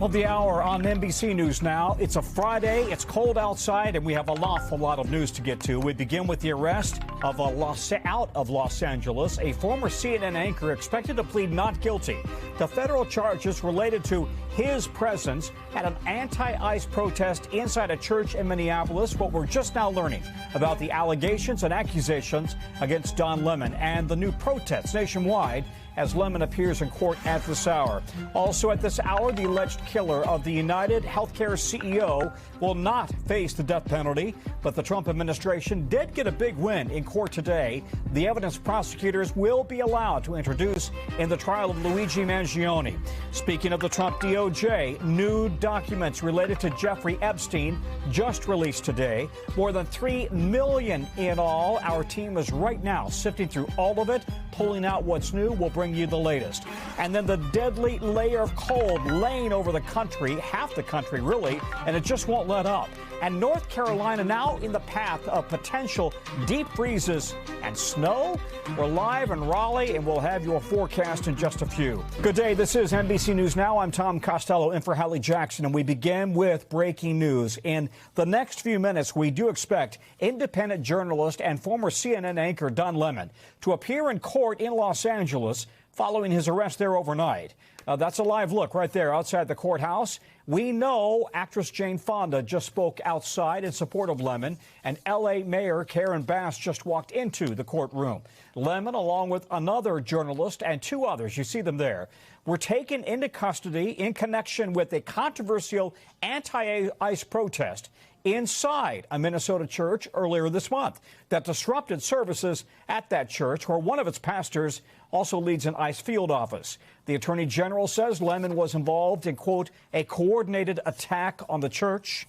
Top of the hour on NBC News Now. It's a Friday, it's cold outside, and we have an awful lot of news to get to. We begin with the arrest of out of Los Angeles, a former CNN anchor expected to plead not guilty to federal charges related to his presence at an anti-ICE protest inside a church in Minneapolis. But we're just now learning about the allegations and accusations against Don Lemon and the new protests nationwide as Lemon appears in court at this hour. Also at this hour, the alleged killer of the United Healthcare CEO will not face the death penalty, but the Trump administration did get a big win in court today. The evidence prosecutors will be allowed to introduce in the trial of Luigi Mangione. Speaking of the Trump DOJ, new documents related to Jeffery Epstein just released today. More than $3 million in all. Our team is right now sifting through all of it, pulling out what's new. We'll bring you the latest. And then the deadly layer of cold laying over the country, half the country really, and it just won't let up. And North Carolina now in the path of potential deep freezes and snow. We're live in Raleigh, and we'll have your forecast in just a few. Good day. This is NBC News Now. I'm Tom Costello in for Hallie Jackson, and we begin with breaking news. In the next few minutes, we do expect independent journalist and former CNN anchor Don Lemon to appear in court in Los Angeles following his arrest there overnight. That's a live look right there outside the courthouse. We know actress Jane Fonda just spoke outside in support of Lemon, and L.A. Mayor Karen Bass just walked into the courtroom. Lemon, along with another journalist and two others, you see them there, were taken into custody in connection with a controversial anti-ICE protest inside a Minnesota church earlier this month that disrupted services at that church, where one of its pastors also leads an ICE field office. The Attorney General says Lemon was involved in, quote, a coordinated attack on the church.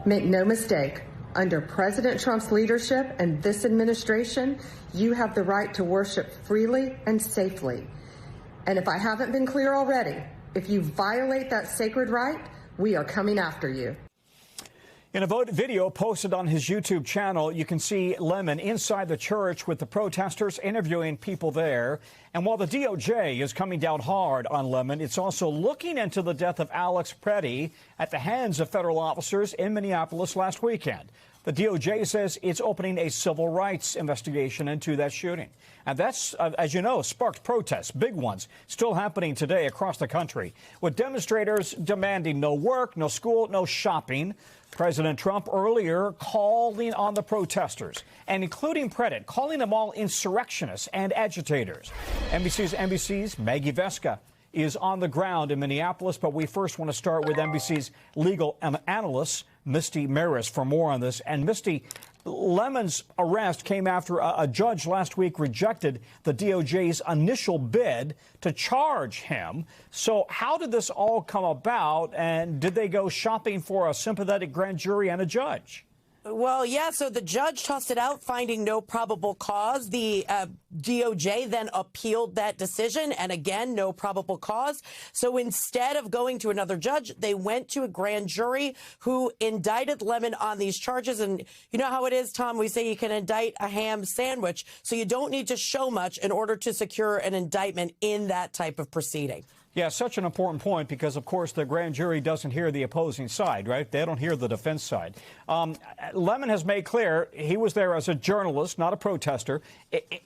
Make no mistake, under President Trump's leadership and this administration, you have the right to worship freely and safely. And if I haven't been clear already, if you violate that sacred right, we are coming after you. In a video posted on his YouTube channel, you can see Lemon inside the church with the protesters interviewing people there. And while the DOJ is coming down hard on Lemon, it's also looking into the death of Alex Preddy at the hands of federal officers in Minneapolis last weekend. The DOJ says it's opening a civil rights investigation into that shooting. And that's, as you know, sparked protests, big ones, still happening today across the country, with demonstrators demanding no work, no school, no shopping. President Trump earlier calling on the protesters, and including Preddy, calling them all insurrectionists and agitators. NBC's Maggie Veska is on the ground in Minneapolis, but we first want to start with NBC's legal analyst, Misty Maris, for more on this. And Misty, Lemon's arrest came after a judge last week rejected the DOJ's initial bid to charge him. So how did this all come about, and did they go shopping for a sympathetic grand jury and a judge? Well, yeah, so the judge tossed it out, finding no probable cause. The DOJ then appealed that decision, and again, no probable cause. So instead of going to another judge, they went to a grand jury who indicted Lemon on these charges. And you know how it is, Tom, we say you can indict a ham sandwich, so you don't need to show much in order to secure an indictment in that type of proceeding. Yeah, such an important point because, of course, the grand jury doesn't hear the opposing side, right? They don't hear the defense side. Lemon has made clear he was there as a journalist, not a protester.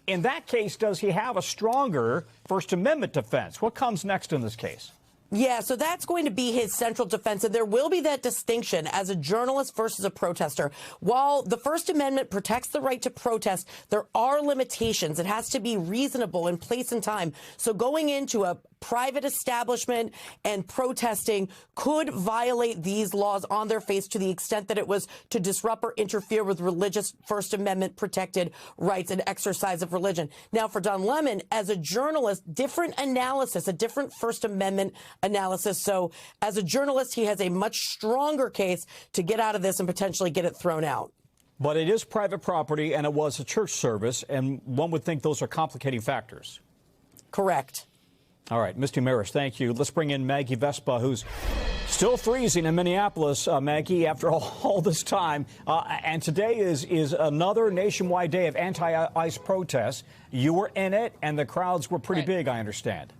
In that case, does he have a stronger First Amendment defense? What comes next in this case? Yeah, so that's going to be his central defense, and there will be that distinction as a journalist versus a protester. While the First Amendment protects the right to protest, there are limitations. It has to be reasonable in place and time. So going into a private establishment and protesting could violate these laws on their face to the extent that it was to disrupt or interfere with religious First Amendment protected rights and exercise of religion. Now, for Don Lemon, as a journalist, different analysis, a different First Amendment analysis. So as a journalist, he has a much stronger case to get out of this and potentially get it thrown out. But it is private property, and it was a church service, and one would think those are complicating factors. Correct. All right, Misty Maris, thank you. Let's bring in Maggie Vespa, who's still freezing in Minneapolis, Maggie, after all this time. And today is another nationwide day of anti-ICE protests. You were in it, and the crowds were pretty big, I understand.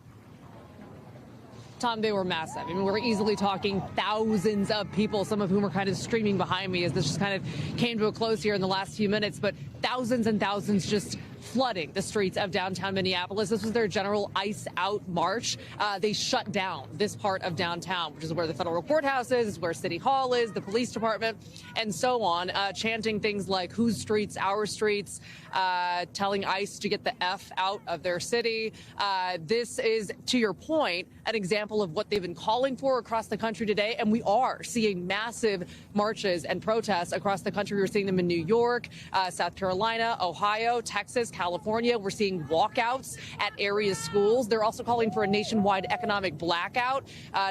Tom, they were massive. I mean, we're easily talking thousands of people, some of whom are kind of streaming behind me as this just kind of came to a close here in the last few minutes, but thousands and thousands just flooding the streets of downtown Minneapolis. This was their general ICE Out march. They shut down this part of downtown, which is where the federal courthouse is, where City Hall is, the police department, and so on, chanting things like whose streets, our streets, telling ICE to get the F out of their city. This is, to your point, an example of what they've been calling for across the country today, and we are seeing massive marches and protests across the country. We're seeing them in New York, South Carolina, Ohio, Texas, California. We're seeing walkouts at area schools. They're also calling for a nationwide economic blackout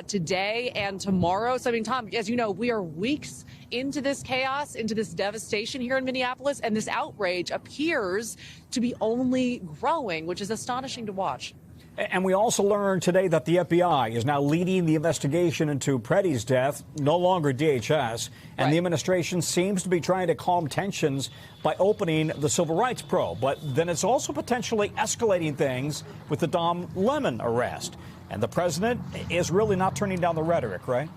today and tomorrow. So, I mean, Tom, as you know, we are weeks into this chaos, into this devastation here in Minneapolis, and this outrage appears to be only growing, which is astonishing to watch. And we also learned today that the FBI is now leading the investigation into Preddy's death, no longer DHS. And Right. the administration seems to be trying to calm tensions by opening the civil rights probe. But then it's also potentially escalating things with the Don Lemon arrest. And the president is really not turning down the rhetoric, right?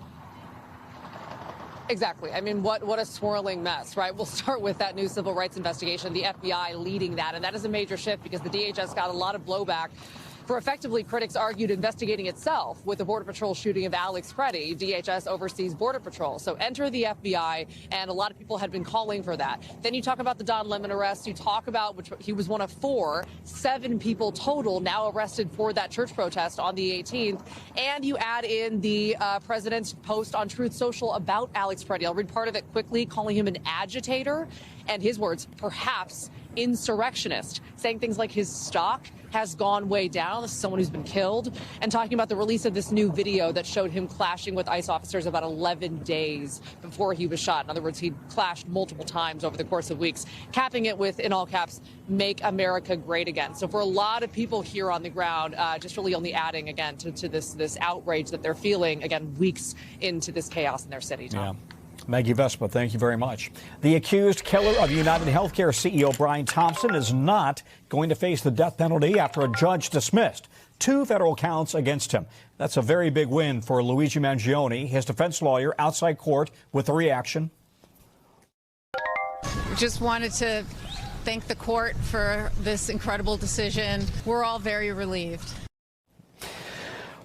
Exactly. I mean, what a swirling mess, right? We'll start with that new civil rights investigation, the FBI leading that. And that is a major shift because the DHS got a lot of blowback for effectively, critics argued, investigating itself with the Border Patrol shooting of Alex Preddy. DHS oversees Border Patrol. So enter the FBI, and a lot of people had been calling for that. Then you talk about the Don Lemon arrest. You talk about, which he was one of 7 people total now arrested for that church protest on the 18th. And you add in the president's post on Truth Social about Alex Preddy. I'll read part of it quickly, calling him an agitator, and his words, perhaps insurrectionist, saying things like his stock has gone way down. This is someone who's been killed, and talking about the release of this new video that showed him clashing with ICE officers about 11 days before he was shot. In other words, he clashed multiple times over the course of weeks, capping it with, in all caps, "Make America Great Again." So for a lot of people here on the ground, just really only adding again to this outrage that they're feeling, again, weeks into this chaos in their city, Tom. Yeah. Maggie Vespa, thank you very much. The accused killer of United Healthcare CEO Brian Thompson is not going to face the death penalty after a judge dismissed 2 federal counts against him. That's a very big win for Luigi Mangione, his defense lawyer, outside court with a reaction. Just wanted to thank the court for this incredible decision. We're all very relieved.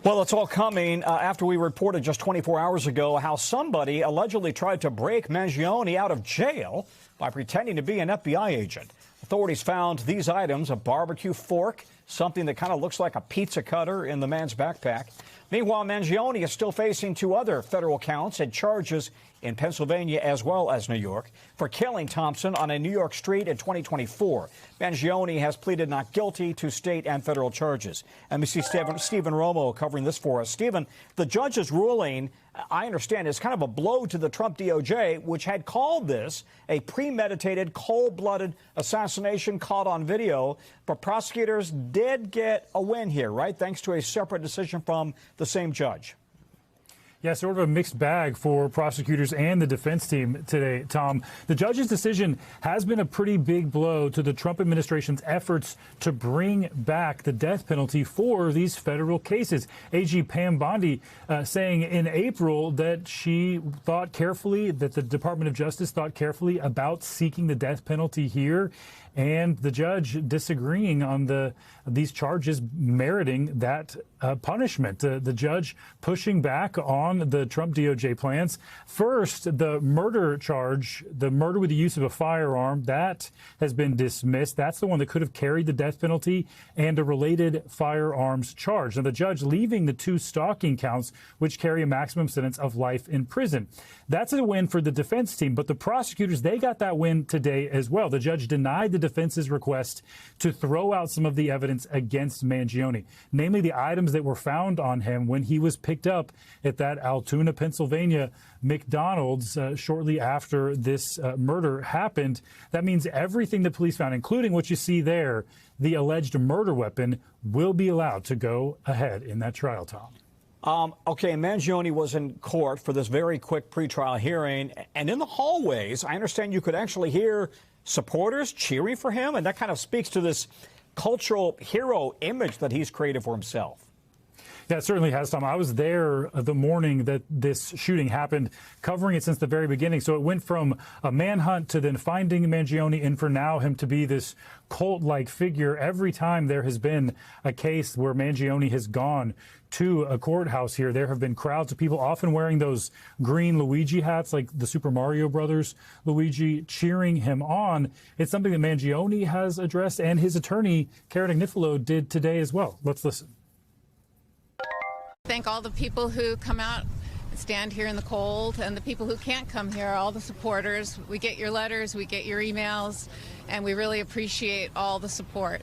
Well, it's all coming after we reported just 24 hours ago how somebody allegedly tried to break Mangione out of jail by pretending to be an FBI agent. Authorities found these items, a barbecue fork, something that kind of looks like a pizza cutter in the man's backpack. Meanwhile, Mangione is still facing 2 other federal counts and charges in Pennsylvania as well as New York for killing Thompson on a New York street in 2024. Mangione has pleaded not guilty to state and federal charges. NBC Stephen Romo covering this for us. Stephen, the judge's ruling, I understand, is kind of a blow to the Trump DOJ, which had called this a premeditated, cold-blooded assassination caught on video. But prosecutors did get a win here, right? Thanks to a separate decision from the same judge. Yeah, sort of a mixed bag for prosecutors and the defense team today, Tom. The judge's decision has been a pretty big blow to the Trump administration's efforts to bring back the death penalty for these federal cases. AG Pam Bondi saying in April that she thought carefully, that the Department of Justice thought carefully about seeking the death penalty here, and the judge disagreeing on these charges meriting that punishment. The judge pushing back on the Trump DOJ plans. First, the murder charge, the murder with the use of a firearm, that has been dismissed. That's the one that could have carried the death penalty, and a related firearms charge. Now, the judge leaving the 2 stalking counts, which carry a maximum sentence of life in prison. That's a win for the defense team, but the prosecutors, they got that win today as well. The judge denied the defense's request to throw out some of the evidence against Mangione, namely the items that were found on him when he was picked up at that Altoona, Pennsylvania McDonald's shortly after this murder happened. That means everything the police found, including what you see there, the alleged murder weapon, will be allowed to go ahead in that trial, Tom. Okay, Mangione was in court for this very quick pretrial hearing, and in the hallways, I understand you could actually hear supporters cheering for him, and that kind of speaks to this cultural hero image that he's created for himself. Yeah, it certainly has, Tom. I was there the morning that this shooting happened, covering it since the very beginning. So it went from a manhunt to then finding Mangione, and for now him to be this cult-like figure. Every time there has been a case where Mangione has gone to a courthouse here, there have been crowds of people, often wearing those green Luigi hats, like the Super Mario Brothers Luigi, cheering him on. It's something that Mangione has addressed, and his attorney, Karen Agnifilo, did today as well. Let's listen. Thank all the people who come out and stand here in the cold, and the people who can't come here, all the supporters. We get your letters, we get your emails, and we really appreciate all the support.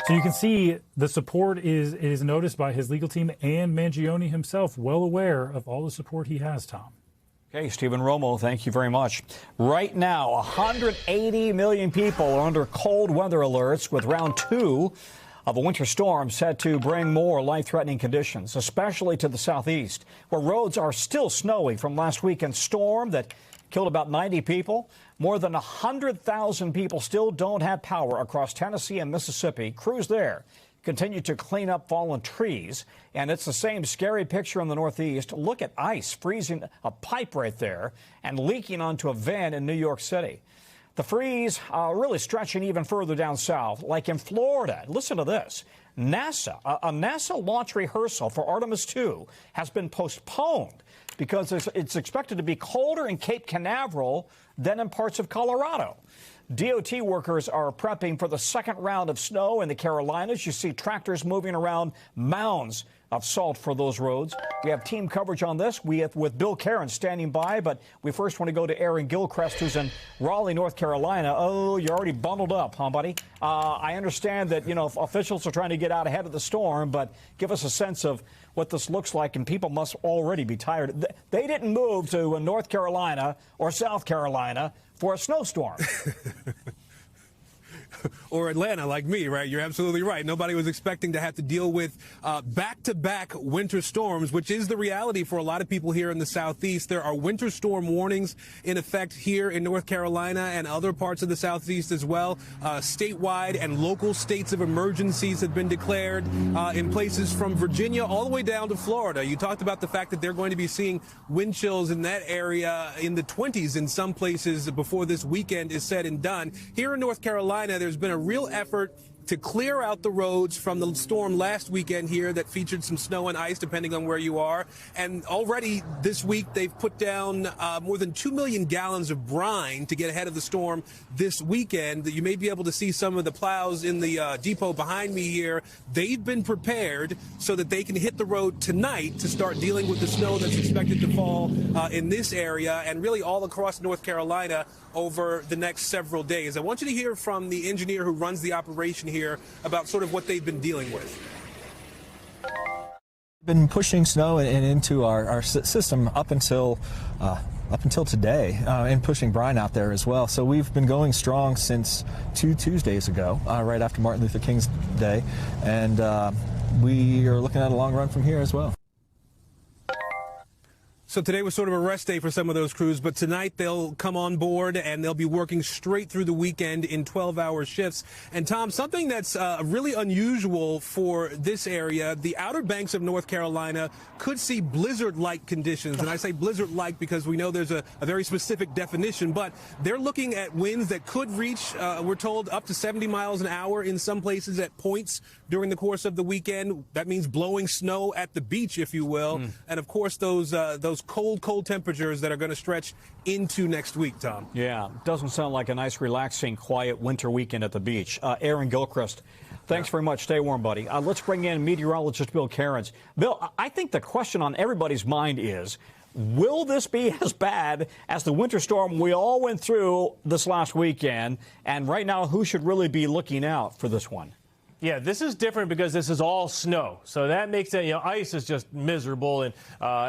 So you can see the support is noticed by his legal team, and Mangione himself well aware of all the support he has, Tom. Okay, Stephen Romo, thank you very much. Right now, 180 million people are under cold weather alerts, with round 2 of a winter storm set to bring more life-threatening conditions, especially to the southeast, where roads are still snowy from last weekend's storm that killed about 90 people. More than 100,000 people still don't have power across Tennessee and Mississippi. Crews there continue to clean up fallen trees, and it's the same scary picture in the Northeast. Look at ice freezing a pipe right there and leaking onto a van in New York City. The freeze really stretching even further down south, like in Florida. Listen to this. A NASA launch rehearsal for Artemis 2 has been postponed because it's expected to be colder in Cape Canaveral than in parts of Colorado. DOT workers are prepping for the second round of snow in the Carolinas. You see tractors moving around mounds of salt for those roads. We have team coverage on this with Bill Karen standing by, but we first want to go to Aaron Gilchrist, who's in Raleigh, North Carolina. Oh, you're already bundled up, huh, buddy? I understand that, officials are trying to get out ahead of the storm, but give us a sense of what this looks like, and people must already be tired. They didn't move to North Carolina or South Carolina for a snowstorm. Or Atlanta, like me, right? You're absolutely right. Nobody was expecting to have to deal with back-to-back winter storms, which is the reality for a lot of people here in the Southeast. There are winter storm warnings in effect here in North Carolina and other parts of the Southeast as well. Statewide and local states of emergencies have been declared in places from Virginia all the way down to Florida. You talked about the fact that they're going to be seeing wind chills in that area in the 20s in some places before this weekend is said and done. Here in North Carolina, there's been a real effort to clear out the roads from the storm last weekend here that featured some snow and ice, depending on where you are. And already this week, they've put down more than 2 million gallons of brine to get ahead of the storm this weekend. You may be able to see some of the plows in the depot behind me here. They've been prepared so that they can hit the road tonight to start dealing with the snow that's expected to fall in this area and really all across North Carolina over the next several days. I want you to hear from the engineer who runs the operation here about sort of what they've been dealing with. Been pushing snow and into our system up until today, and pushing brine out there as well. So we've been going strong since 2 Tuesdays ago, right after Martin Luther King's Day, and we are looking at a long run from here as well. So today was sort of a rest day for some of those crews, but tonight they'll come on board and they'll be working straight through the weekend in 12-hour shifts. And Tom, something that's really unusual for this area, the Outer Banks of North Carolina could see blizzard-like conditions. And I say blizzard-like because we know there's a very specific definition, but they're looking at winds that could reach, we're told, up to 70 miles an hour in some places at points during the course of the weekend. That means blowing snow at the beach, if you will. And of course, those cold temperatures that are going to stretch into next week, Tom. Yeah, doesn't sound like a nice, relaxing, quiet winter weekend at the beach. Aaron Gilchrist, thanks very much. Stay warm, buddy. Let's bring in meteorologist Bill Cairns. Bill, I think the question on everybody's mind is, will this be as bad as the winter storm we all went through this last weekend? And right now, who should really be looking out for this one? Yeah, this is different because this is all snow. So that makes it, ice is just miserable. And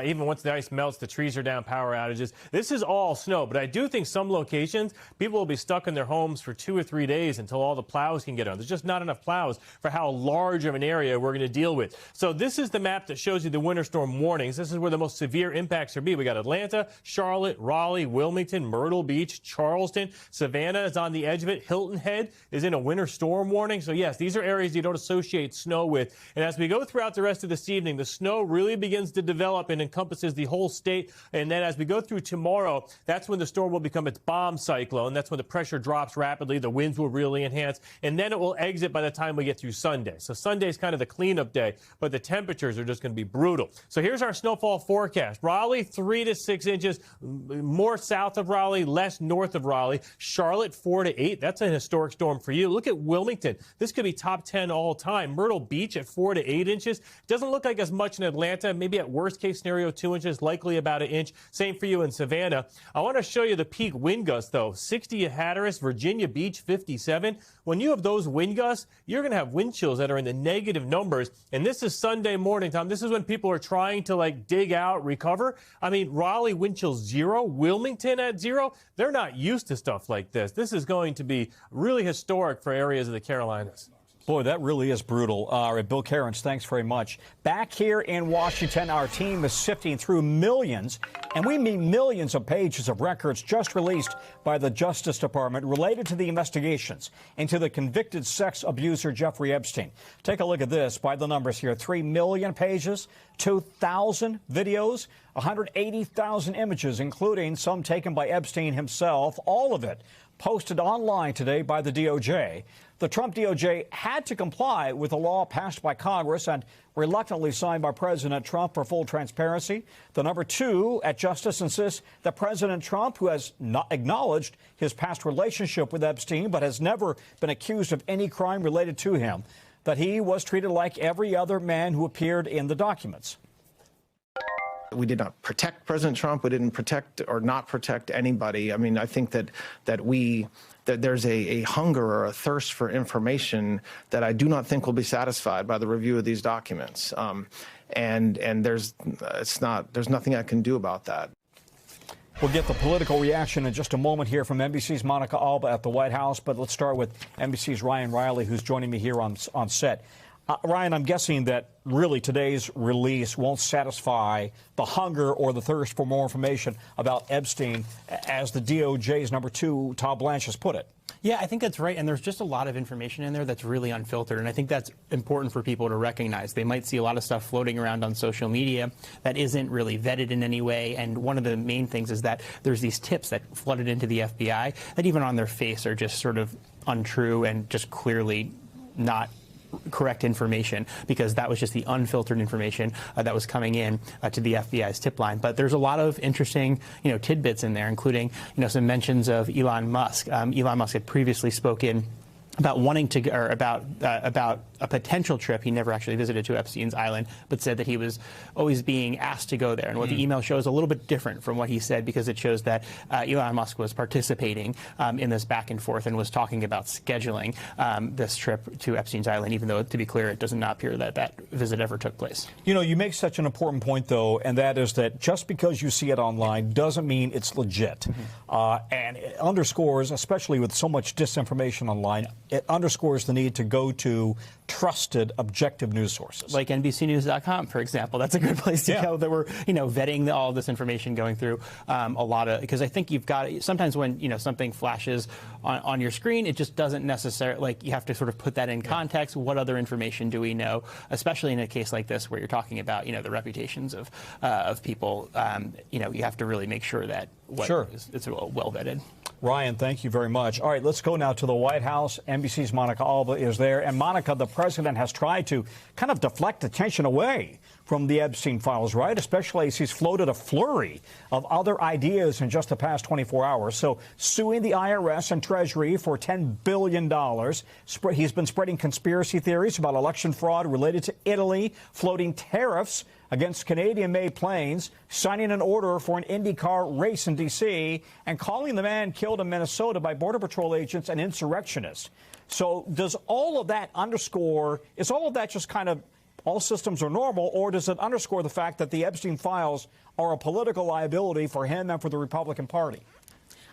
even once the ice melts, the trees are down, power outages. This is all snow. But I do think some locations, people will be stuck in their homes for 2 or 3 days until all the plows can get on. There's just not enough plows for how large of an area we're going to deal with. So this is the map that shows you the winter storm warnings. This is where the most severe impacts will be. We got Atlanta, Charlotte, Raleigh, Wilmington, Myrtle Beach, Charleston. Savannah is on the edge of it. Hilton Head is in a winter storm warning. So yes, these are areas areas you don't associate snow with. And as we go throughout the rest of this evening, the snow really begins to develop and encompasses the whole state. And then as we go through tomorrow, that's when the storm will become its bomb cyclone. That's when the pressure drops rapidly. The winds will really enhance. And then it will exit by the time we get through Sunday. So Sunday is kind of the cleanup day, but the temperatures are just going to be brutal. So here's our snowfall forecast. Raleigh, 3 to 6 inches, more south of Raleigh, less north of Raleigh. Charlotte, 4 to 8. That's a historic storm for you. Look at Wilmington. This could be top 10 all time. Myrtle Beach at 4 to 8 inches. Doesn't look like as much in Atlanta. Maybe at worst case scenario, 2 inches, likely about an inch. Same for you in Savannah. I want to show you the peak wind gusts, though. 60 at Hatteras, Virginia Beach, 57. When you have those wind gusts, you're going to have wind chills that are in the negative numbers. And this is Sunday morning, Tom. This is when people are trying to, like, dig out, recover. I mean, Raleigh wind chills 0, Wilmington at 0. They're not used to stuff like this. This is going to be really historic for areas of the Carolinas. Boy, that really is brutal. Bill Cairns, thanks very much. Back here in Washington, our team is sifting through millions, and we mean millions of pages of records just released by the Justice Department related to the investigations into the convicted sex abuser Jeffrey Epstein. Take a look at this by the numbers here. 3 million pages, 2,000 videos, 180,000 images, including some taken by Epstein himself, all of it posted online today by the DOJ. The Trump DOJ had to comply with a law passed by Congress and reluctantly signed by President Trump for full transparency. The number 2 at Justice insists that President Trump, who has not acknowledged his past relationship with Epstein but has never been accused of any crime related to him, that he was treated like every other man who appeared in the documents. We did not protect President Trump. We didn't protect or not protect anybody. I mean, I think that there's a hunger or a thirst for information that I do not think will be satisfied by the review of these documents. And there's nothing I can do about that. We'll get the political reaction in just a moment here from NBC's Monica Alba at the White House. But let's start with NBC's Ryan Riley, who's joining me here on set. Ryan, I'm guessing that really today's release won't satisfy the hunger or the thirst for more information about Epstein, as the DOJ's number 2, Todd Blanche, has put it. Yeah, I think that's right. And there's just a lot of information in there that's really unfiltered. And I think that's important for people to recognize. They might see a lot of stuff floating around on social media that isn't really vetted in any way. And one of the main things is that there's these tips that flooded into the FBI that even on their face are just sort of untrue and just clearly not correct information, because that was just the unfiltered information that was coming in to the FBI's tip line. But there's a lot of interesting, tidbits in there, including, some mentions of Elon Musk. Elon Musk had previously spoken about wanting to, or about a potential trip. He never actually visited to Epstein's island, but said that he was always being asked to go there. And what the email shows a little bit different from what he said, because it shows that Elon Musk was participating in this back and forth and was talking about scheduling this trip to Epstein's island, even though, to be clear, it does not appear that that visit ever took place. You make such an important point, though, and that is that just because you see it online doesn't mean it's legit. And it underscores, especially with so much disinformation online, it underscores the need to go to trusted, objective news sources. Like NBCNews.com, for example. That's a good place to go. That we're, vetting all this information, going through a lot of, because I think you've got, sometimes when, something flashes on your screen, it just doesn't necessarily, you have to sort of put that in context. What other information do we know, especially in a case like this where you're talking about, the reputations of people. You have to really make sure that it's well vetted. Ryan, thank you very much. All right, let's go now to the White House. NBC's Monica Alba is there. And Monica, the president has tried to kind of deflect attention away from the Epstein files, right? Especially as he's floated a flurry of other ideas in just the past 24 hours. So suing the IRS and Treasury for $10 billion. He's been spreading conspiracy theories about election fraud related to Italy, floating tariffs against Canadian-made planes, signing an order for an IndyCar race in D.C., and calling the man killed in Minnesota by Border Patrol agents an insurrectionist. So does all of that underscore, is all of that just kind of all systems are normal, or does it underscore the fact that the Epstein files are a political liability for him and for the Republican Party?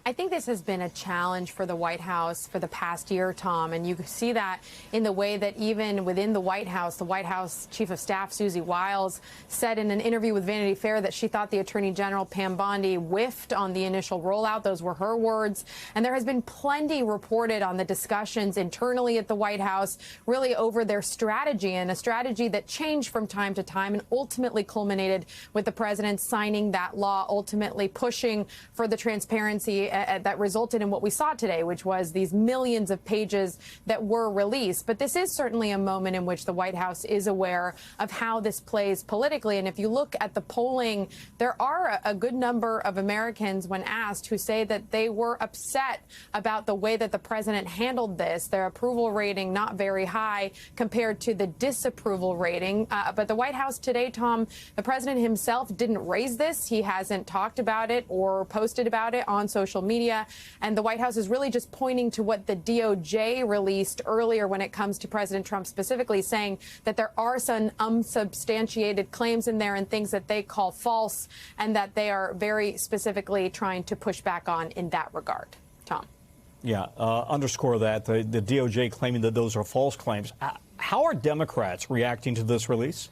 I think this has been a challenge for the White House for the past year, Tom, and you see that in the way that even within the White House Chief of Staff Susie Wiles said in an interview with Vanity Fair that she thought the Attorney General Pam Bondi whiffed on the initial rollout. Those were her words. And there has been plenty reported on the discussions internally at the White House, really over their strategy, and a strategy that changed from time to time and ultimately culminated with the president signing that law, ultimately pushing for the transparency that resulted in what we saw today, which was these millions of pages that were released. But this is certainly a moment in which the White House is aware of how this plays politically. And if you look at the polling, there are a good number of Americans, when asked, who say that they were upset about the way that the president handled this. Their approval rating not very high compared to the disapproval rating. But the White House today, Tom, the president himself didn't raise this. He hasn't talked about it or posted about it on social media. And the White House is really just pointing to what the DOJ released earlier when it comes to President Trump specifically, saying that there are some unsubstantiated claims in there and things that they call false, and that they are very specifically trying to push back on in that regard. Tom. Yeah, underscore that, the DOJ claiming that those are false claims. How are Democrats reacting to this release?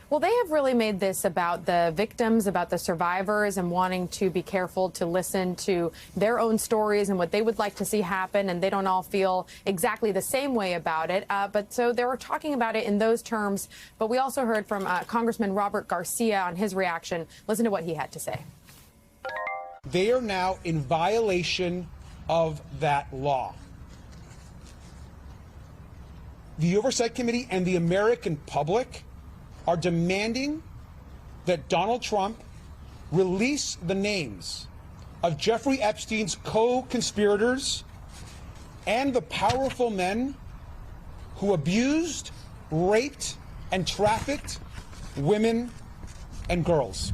Well, they have really made this about the victims, about the survivors, and wanting to be careful to listen to their own stories and what they would like to see happen. And they don't all feel exactly the same way about it. But so they were talking about it in those terms. But we also heard from Congressman Robert Garcia on his reaction. Listen to what he had to say. They are now in violation of that law. The Oversight Committee and the American public are demanding that Donald Trump release the names of Jeffrey Epstein's co-conspirators and the powerful men who abused, raped, and trafficked women and girls.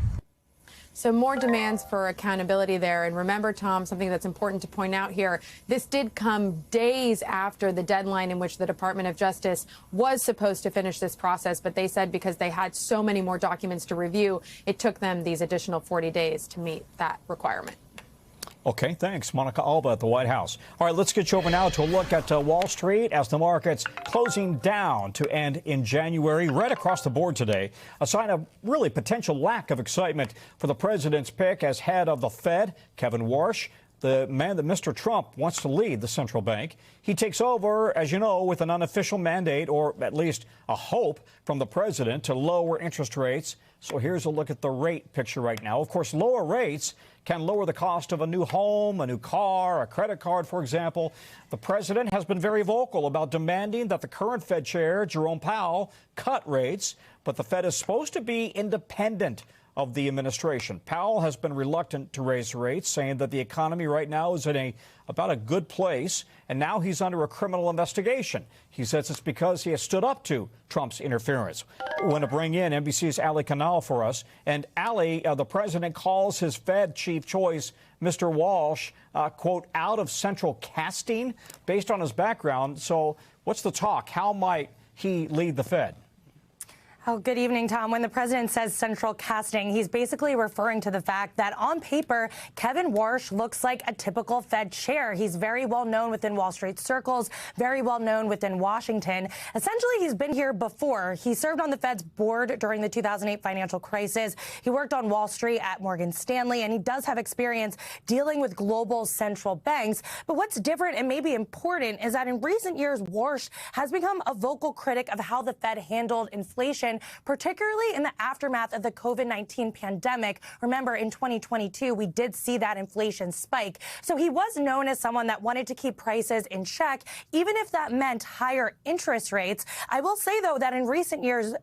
So more demands for accountability there. And remember, Tom, something that's important to point out here, this did come days after the deadline in which the Department of Justice was supposed to finish this process. But they said because they had so many more documents to review, it took them these additional 40 days to meet that requirement. Okay, thanks. Monica Alba at the White House. All right, let's get you over now to a look at Wall Street as the market's closing down to end in January right across the board today. A sign of really potential lack of excitement for the president's pick as head of the Fed, Kevin Warsh, the man that Mr. Trump wants to lead the central bank. He takes over, as you know, with an unofficial mandate, or at least a hope from the president to lower interest rates. So here's a look at the rate picture right now. Of course, lower rates can lower the cost of a new home, a new car, a credit card, for example. The president has been very vocal about demanding that the current Fed chair, Jerome Powell, cut rates, but the Fed is supposed to be independent of the administration. Powell has been reluctant to raise rates, saying that the economy right now is in about a good place, and now he's under a criminal investigation. He says it's because he has stood up to Trump's interference. We want to bring in NBC's Hallie Canal for us. And Hallie, the president calls his Fed chief choice, Mr. Walsh, quote, out of central casting based on his background. So what's the talk? How might he lead the Fed? Oh, good evening, Tom. When the president says central casting, he's basically referring to the fact that on paper, Kevin Warsh looks like a typical Fed chair. He's very well known within Wall Street circles, very well known within Washington. Essentially, he's been here before. He served on the Fed's board during the 2008 financial crisis. He worked on Wall Street at Morgan Stanley, and he does have experience dealing with global central banks. But what's different and maybe important is that in recent years, Warsh has become a vocal critic of how the Fed handled inflation, particularly in the aftermath of the COVID-19 pandemic. Remember, in 2022, we did see that inflation spike. So he was known as someone that wanted to keep prices in check, even if that meant higher interest rates. I will say, though, that in recent years,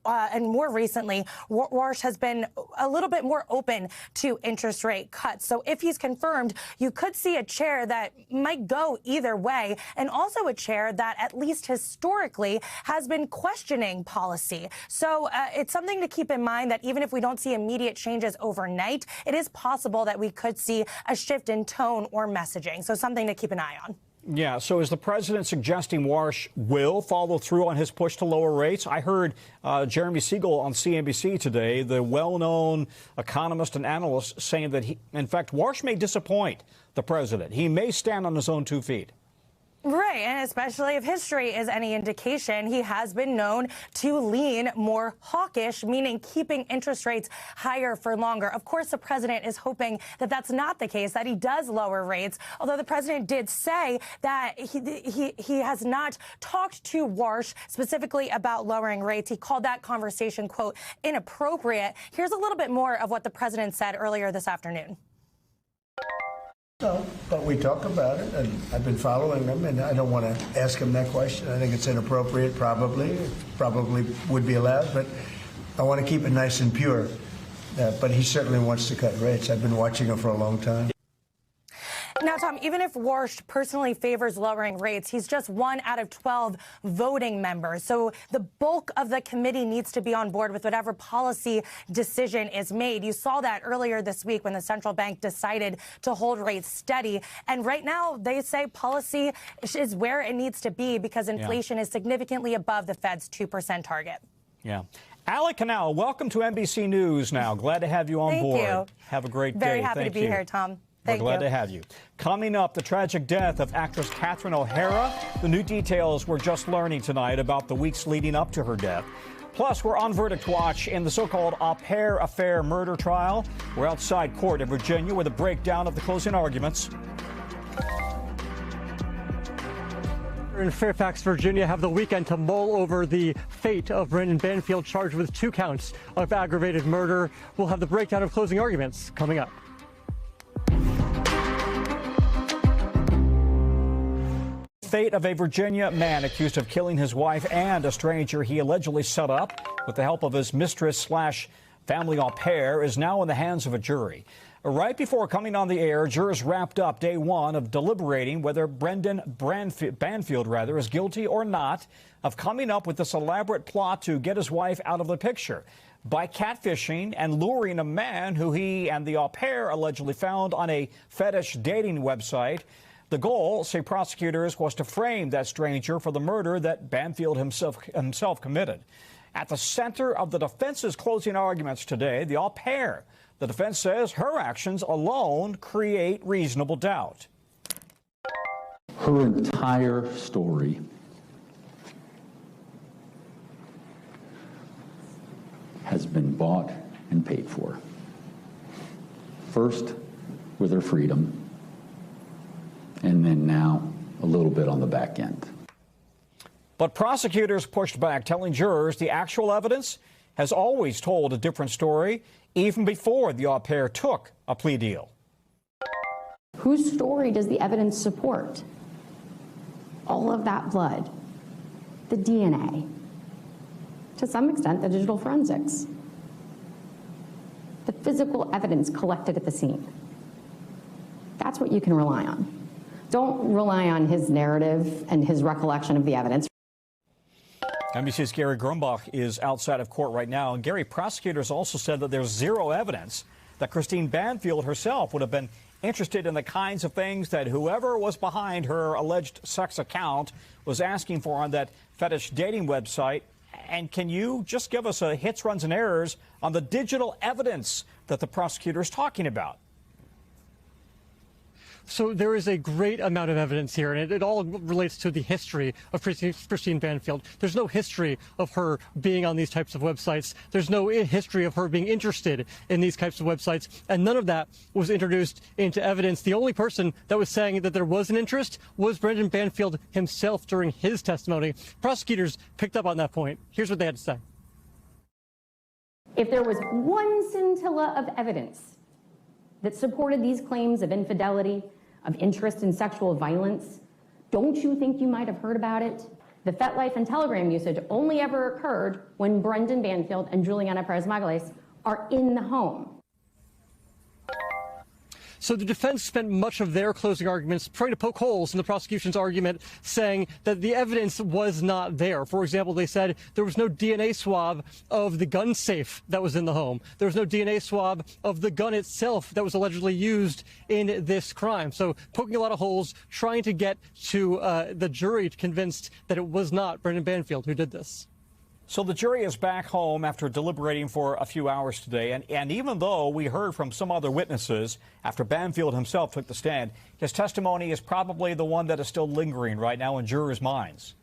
and more recently, Warsh has been a little bit more open to interest rate cuts. So if he's confirmed, you could see a chair that might go either way, and also a chair that, at least historically, has been questioning policy. So it's something to keep in mind that even if we don't see immediate changes overnight, it is possible that we could see a shift in tone or messaging. So something to keep an eye on. Yeah, so is the president suggesting Warsh will follow through on his push to lower rates? I heard Jeremy Siegel on CNBC today, the well-known economist and analyst, saying that, in fact, Warsh may disappoint the president. He may stand on his own 2 feet. Right, and especially if history is any indication, he has been known to lean more hawkish, meaning keeping interest rates higher for longer. Of course, the president is hoping that that's not the case, that he does lower rates, although the president did say that he has not talked to Warsh specifically about lowering rates. He called that conversation, quote, inappropriate. Here's a little bit more of what the president said earlier this afternoon. No, but we talk about it, and I've been following him, and I don't want to ask him that question. I think it's inappropriate, probably would be allowed, but I want to keep it nice and pure. But he certainly wants to cut rates. I've been watching him for a long time. Now, Tom, even if Warsh personally favors lowering rates, he's just 1 out of 12 voting members. So the bulk of the committee needs to be on board with whatever policy decision is made. You saw that earlier this week when the central bank decided to hold rates steady. And right now, they say policy is where it needs to be because inflation is significantly above the Fed's 2% target. Yeah. Hallie Canal, welcome to NBC News Now. Glad to have you on board. Thank you. Have a great day. Very happy to be here, Tom. We're glad to have you. Coming up, the tragic death of actress Catherine O'Hara. The new details we're just learning tonight about the weeks leading up to her death. Plus, we're on verdict watch in the so-called au pair affair murder trial. We're outside court in Virginia with a breakdown of the closing arguments. In Fairfax, Virginia, have the weekend to mull over the fate of Brendan Banfield, charged with 2 counts of aggravated murder. We'll have the breakdown of closing arguments coming up. Fate of a Virginia man accused of killing his wife and a stranger he allegedly set up with the help of his mistress/family au pair is now in the hands of a jury. Right before coming on the air, jurors wrapped up day 1 of deliberating whether Brendan Banfield is guilty or not of coming up with this elaborate plot to get his wife out of the picture by catfishing and luring a man who he and the au pair allegedly found on a fetish dating website. The goal, say prosecutors, was to frame that stranger for the murder that Banfield himself committed. At the center of the defense's closing arguments today, the au pair. The defense says her actions alone create reasonable doubt. Her entire story has been bought and paid for. First, with her freedom, and then now a little bit on the back end. But prosecutors pushed back, telling jurors the actual evidence has always told a different story, even before the au pair took a plea deal. Whose story does the evidence support? All of that blood, the DNA, to some extent the digital forensics, the physical evidence collected at the scene. That's what you can rely on. Don't rely on his narrative and his recollection of the evidence. NBC's Gary Grumbach is outside of court right now. And Gary, prosecutors also said that there's zero evidence that Christine Banfield herself would have been interested in the kinds of things that whoever was behind her alleged sex account was asking for on that fetish dating website. And can you just give us a hits, runs, and errors on the digital evidence that the prosecutor is talking about? So there is a great amount of evidence here, and it all relates to the history of Christine Banfield. There's no history of her being on these types of websites. There's no history of her being interested in these types of websites, and none of that was introduced into evidence. The only person that was saying that there was an interest was Brendan Banfield himself during his testimony. Prosecutors picked up on that point. Here's what they had to say. If there was one scintilla of evidence that supported these claims of infidelity, of interest in sexual violence, don't you think you might have heard about it? The FetLife and Telegram usage only ever occurred when Brendan Banfield and Juliana Perez Magalhaes are in the home. So the defense spent much of their closing arguments trying to poke holes in the prosecution's argument, saying that the evidence was not there. For example, they said there was no DNA swab of the gun safe that was in the home. There was no DNA swab of the gun itself that was allegedly used in this crime. So poking a lot of holes, trying to get to the jury convinced that it was not Brendan Banfield who did this. So the jury is back home after deliberating for a few hours today. And even though we heard from some other witnesses after Banfield himself took the stand, his testimony is probably the one that is still lingering right now in jurors' minds.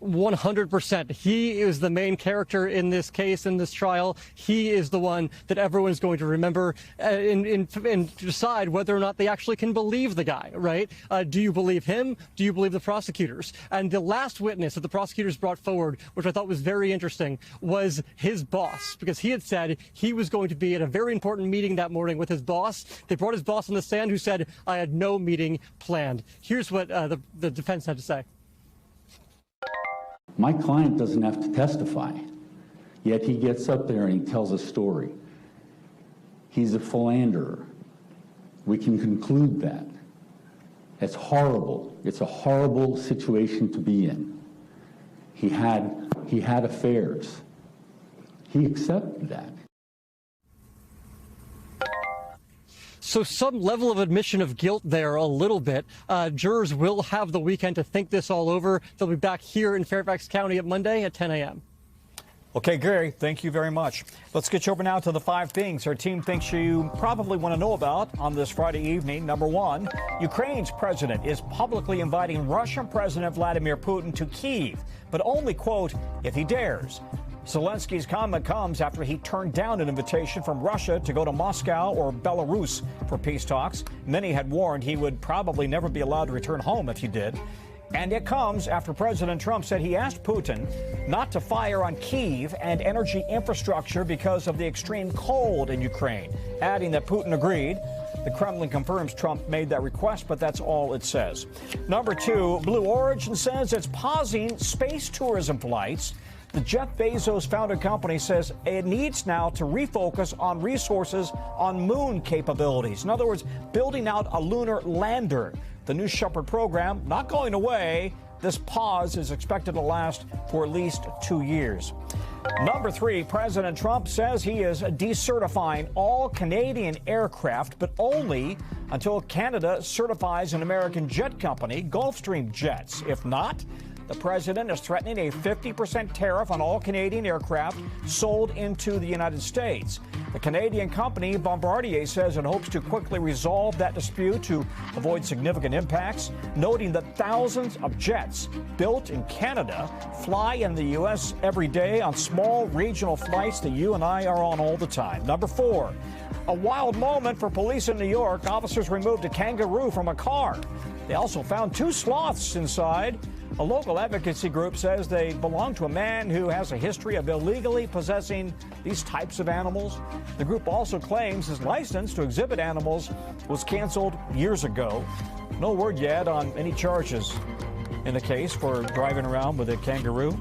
100%. He is the main character in this case, in this trial. He is the one that everyone's going to remember and decide whether or not they actually can believe the guy, right? Do you believe him? Do you believe the prosecutors? And the last witness that the prosecutors brought forward, which I thought was very interesting, was his boss, because he had said he was going to be at a very important meeting that morning with his boss. They brought his boss on the stand, who said, "I had no meeting planned." Here's what the defense had to say. My client doesn't have to testify, yet he gets up there and he tells a story. He's a philanderer. We can conclude that. It's horrible. It's a horrible situation to be in. He had affairs. He accepted that. So some level of admission of guilt there a little bit. Jurors will have the weekend to think this all over. They'll be back here in Fairfax County at Monday at 10 a.m. Okay, Gary, thank you very much. Let's get you over now to the 5 things our team thinks you probably want to know about on this Friday evening. Number 1, Ukraine's president is publicly inviting Russian President Vladimir Putin to Kyiv, but only, quote, if he dares. Zelensky's comment comes after he turned down an invitation from Russia to go to Moscow or Belarus for peace talks. Many had warned he would probably never be allowed to return home if he did. And it comes after President Trump said he asked Putin not to fire on Kyiv and energy infrastructure because of the extreme cold in Ukraine, adding that Putin agreed. The Kremlin confirms Trump made that request, but that's all it says. Number 2, Blue Origin says it's pausing space tourism flights. The Jeff Bezos founded company says it needs now to refocus on resources on moon capabilities. In other words, building out a lunar lander. The New Shepard program not going away. This pause is expected to last for at least 2 years. Number 3, President Trump says he is decertifying all Canadian aircraft, but only until Canada certifies an American jet company, Gulfstream Jets. If not, the president is threatening a 50% tariff on all Canadian aircraft sold into the United States. The Canadian company Bombardier says it hopes to quickly resolve that dispute to avoid significant impacts, noting that thousands of jets built in Canada fly in the U.S. every day on small regional flights that you and I are on all the time. Number 4, a wild moment for police in New York. Officers removed a kangaroo from a car. They also found 2 sloths inside. A local advocacy group says they belong to a man who has a history of illegally possessing these types of animals. The group also claims his license to exhibit animals was canceled years ago. No word yet on any charges in the case for driving around with a kangaroo.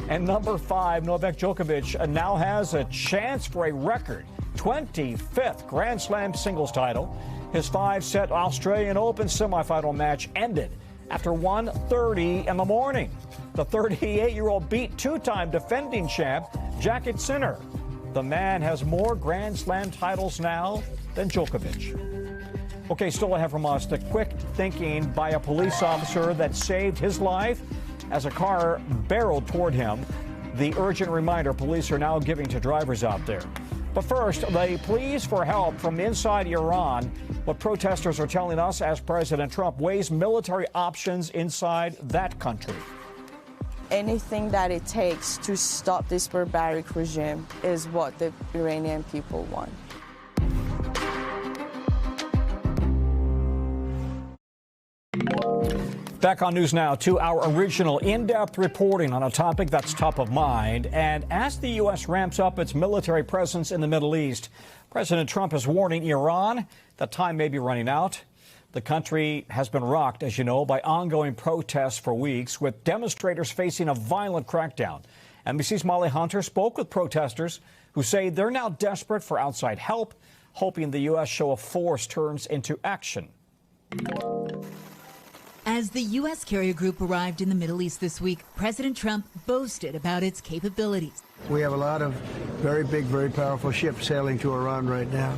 And number 5, Novak Djokovic now has a chance for a record 25th Grand Slam singles title. His 5-set Australian Open semifinal match ended after 1:30 in the morning. The 38-year-old beat 2-time defending champ Jannik Sinner. The man has more Grand Slam titles now than Djokovic. Okay, still ahead from us, the quick thinking by a police officer that saved his life as a car barreled toward him. The urgent reminder police are now giving to drivers out there. But first, the pleas for help from inside Iran. What protesters are telling us as President Trump weighs military options inside that country. Anything that it takes to stop this barbaric regime is what the Iranian people want. Back on News Now to our original in-depth reporting on a topic that's top of mind. And as the U.S. ramps up its military presence in the Middle East, President Trump is warning Iran that time may be running out. The country has been rocked, as you know, by ongoing protests for weeks, with demonstrators facing a violent crackdown. NBC's Molly Hunter spoke with protesters who say they're now desperate for outside help, hoping the U.S. show of force turns into action. As the U.S. carrier group arrived in the Middle East this week, President Trump boasted about its capabilities. We have a lot of very big, very powerful ships sailing to Iran right now,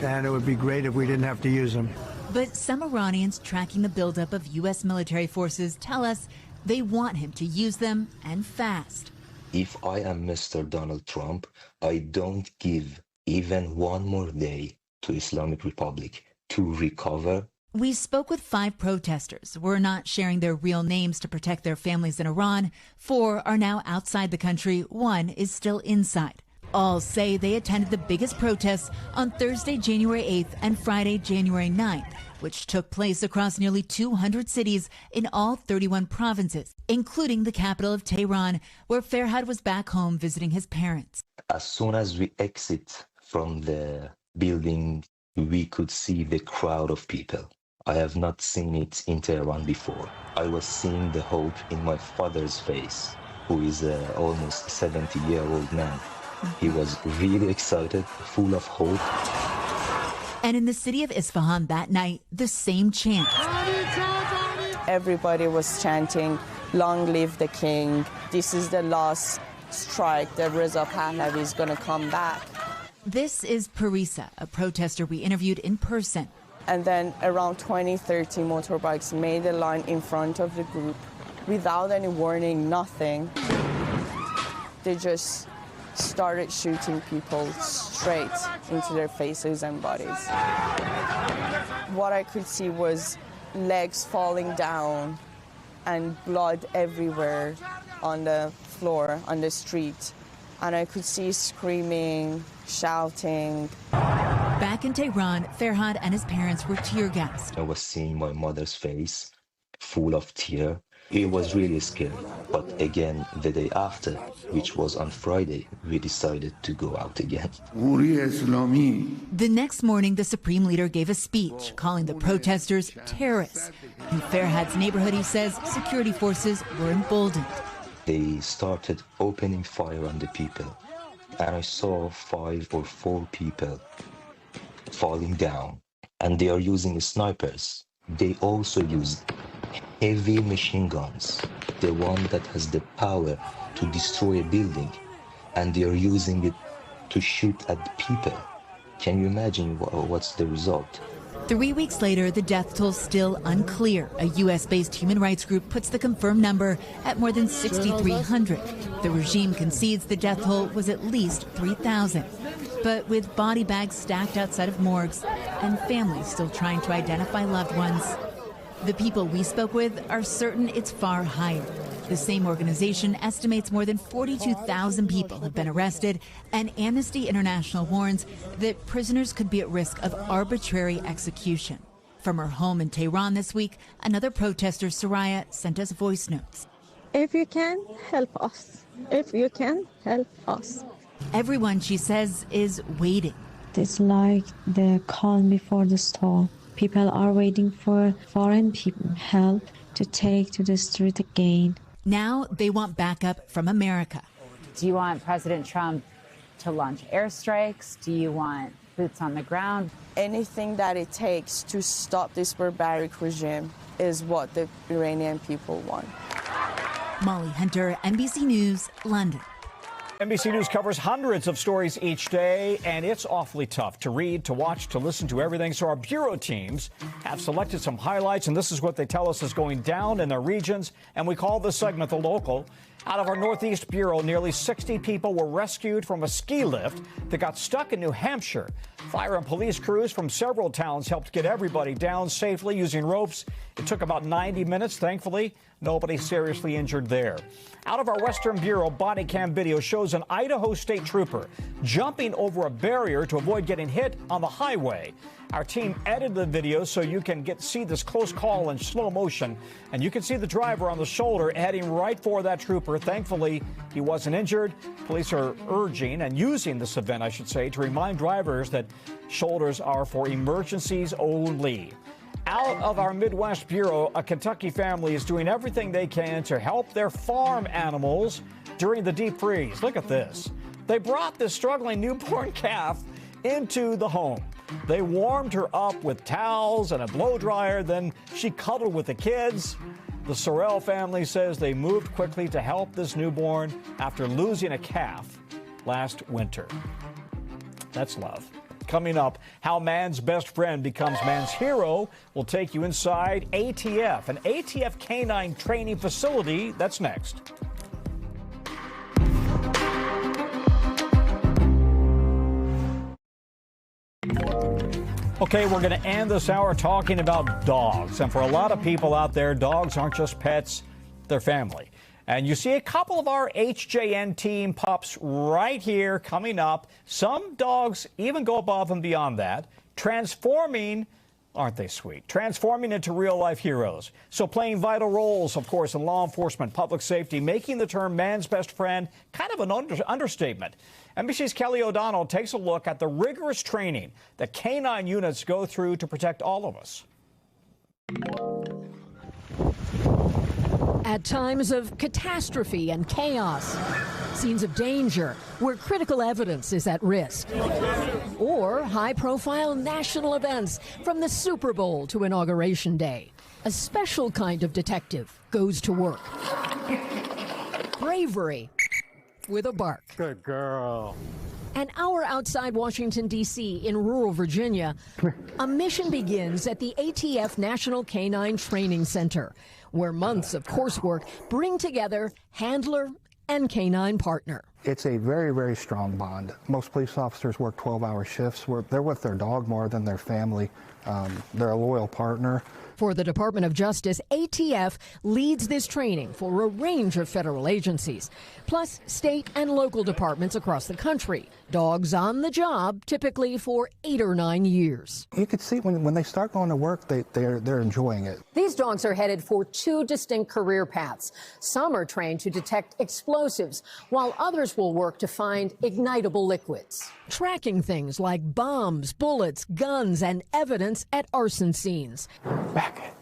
and it would be great if we didn't have to use them. But some Iranians tracking the buildup of U.S. military forces tell us they want him to use them, and fast. If I am Mr. Donald Trump, I don't give even one more day to Islamic Republic to recover. We spoke with 5 protesters. We're not sharing their real names to protect their families in Iran. 4 are now outside the country. 1 is still inside. All say they attended the biggest protests on Thursday, January 8th and Friday, January 9th, which took place across nearly 200 cities in all 31 provinces, including the capital of Tehran, where Farhad was back home visiting his parents. As soon as we exit from the building, we could see the crowd of people. I have not seen it in Tehran before. I was seeing the hope in my father's face, who is an almost 70-year-old man. He was really excited, full of hope. And in the city of Isfahan that night, the same chant. Everybody was chanting, "Long live the king. This is the last strike that Reza Pahlavi is going to come back." This is Parisa, a protester we interviewed in person. And then around 20-30 motorbikes made a line in front of the group without any warning, nothing. They just started shooting people straight into their faces and bodies. What I could see was legs falling down and blood everywhere on the floor, on the street. And I could see screaming, shouting. Back in Tehran, Farhad and his parents were tear-gassed. I was seeing my mother's face full of tears. It was really scary. But again, the day after, which was on Friday, we decided to go out again. The next morning, the Supreme Leader gave a speech calling the protesters terrorists. In Farhad's neighborhood, he says security forces were emboldened. They started opening fire on the people, and I saw 5 or 4 people falling down, and they are using snipers. They also used heavy machine guns, the one that has the power to destroy a building, and they are using it to shoot at the people. Can you imagine what's the result? 3 weeks later, the death toll still unclear. A U.S.-based human rights group puts the confirmed number at more than 6,300. The regime concedes the death toll was at least 3,000. But with body bags stacked outside of morgues and families still trying to identify loved ones, the people we spoke with are certain it's far higher. The same organization estimates more than 42,000 people have been arrested, and Amnesty International warns that prisoners could be at risk of arbitrary execution. From her home in Tehran this week, another protester, Soraya, sent us voice notes. If you can, help us. If you can, help us. Everyone, she says, is waiting. It's like the calm before the storm. People are waiting for foreign people help to take to the street again. Now they want backup from America. Do you want President Trump to launch airstrikes? Do you want boots on the ground? Anything that it takes to stop this barbaric regime is what the Iranian people want. Molly Hunter, NBC News, London. NBC News covers hundreds of stories each day, and it's awfully tough to read, to watch, to listen to everything. So our bureau teams have selected some highlights, and this is what they tell us is going down in their regions. And we call this segment The Local. Out of our Northeast Bureau, nearly 60 people were rescued from a ski lift that got stuck in New Hampshire. Fire and police crews from several towns helped get everybody down safely using ropes. It took about 90 minutes. Thankfully, nobody seriously injured there. Out of our Western Bureau, body cam video shows an Idaho state trooper jumping over a barrier to avoid getting hit on the highway. Our team edited the video so you can see this close call in slow motion, and you can see the driver on the shoulder heading right for that trooper. Thankfully, he wasn't injured. Police are urging and using this event, I should say, to remind drivers that shoulders are for emergencies only. Out of our Midwest Bureau, a Kentucky family is doing everything they can to help their farm animals during the deep freeze. Look at this. They brought this struggling newborn calf into the home. They warmed her up with towels and a blow dryer, then she cuddled with the kids. The Sorrell family says they moved quickly to help this newborn after losing a calf last winter. That's love. Coming up, how man's best friend becomes man's hero. We'll take you inside ATF, an ATF canine training facility. That's next. Okay, we're going to end this hour talking about dogs. And for a lot of people out there, dogs aren't just pets, they're family. And you see a couple of our HJN team pups right here coming up. Some dogs even go above and beyond that, transforming, aren't they sweet, transforming into real-life heroes. So playing vital roles, of course, in law enforcement, public safety, making the term man's best friend kind of an understatement. NBC's Kelly O'Donnell takes a look at the rigorous training that canine units go through to protect all of us. At times of catastrophe and chaos, scenes of danger where critical evidence is at risk, or high-profile national events from the Super Bowl to Inauguration Day, a special kind of detective goes to work. Bravery with a bark. Good girl. An hour outside Washington, D.C. in rural Virginia, a mission begins at the ATF National Canine Training Center, where months of coursework bring together handler and canine partner. It's a very, very strong bond. Most police officers work 12-hour shifts. They're with their dog more than their family. They're a loyal partner. For the Department of Justice, ATF leads this training for a range of federal agencies, plus state and local departments across the country. Dogs on the job typically for 8 or 9 years. You could see when they start going to work, they're enjoying it. These dogs are headed for 2 distinct career paths. Some are trained to detect explosives, while others will work to find ignitable liquids. Tracking things like bombs, bullets, guns, and evidence at arson scenes.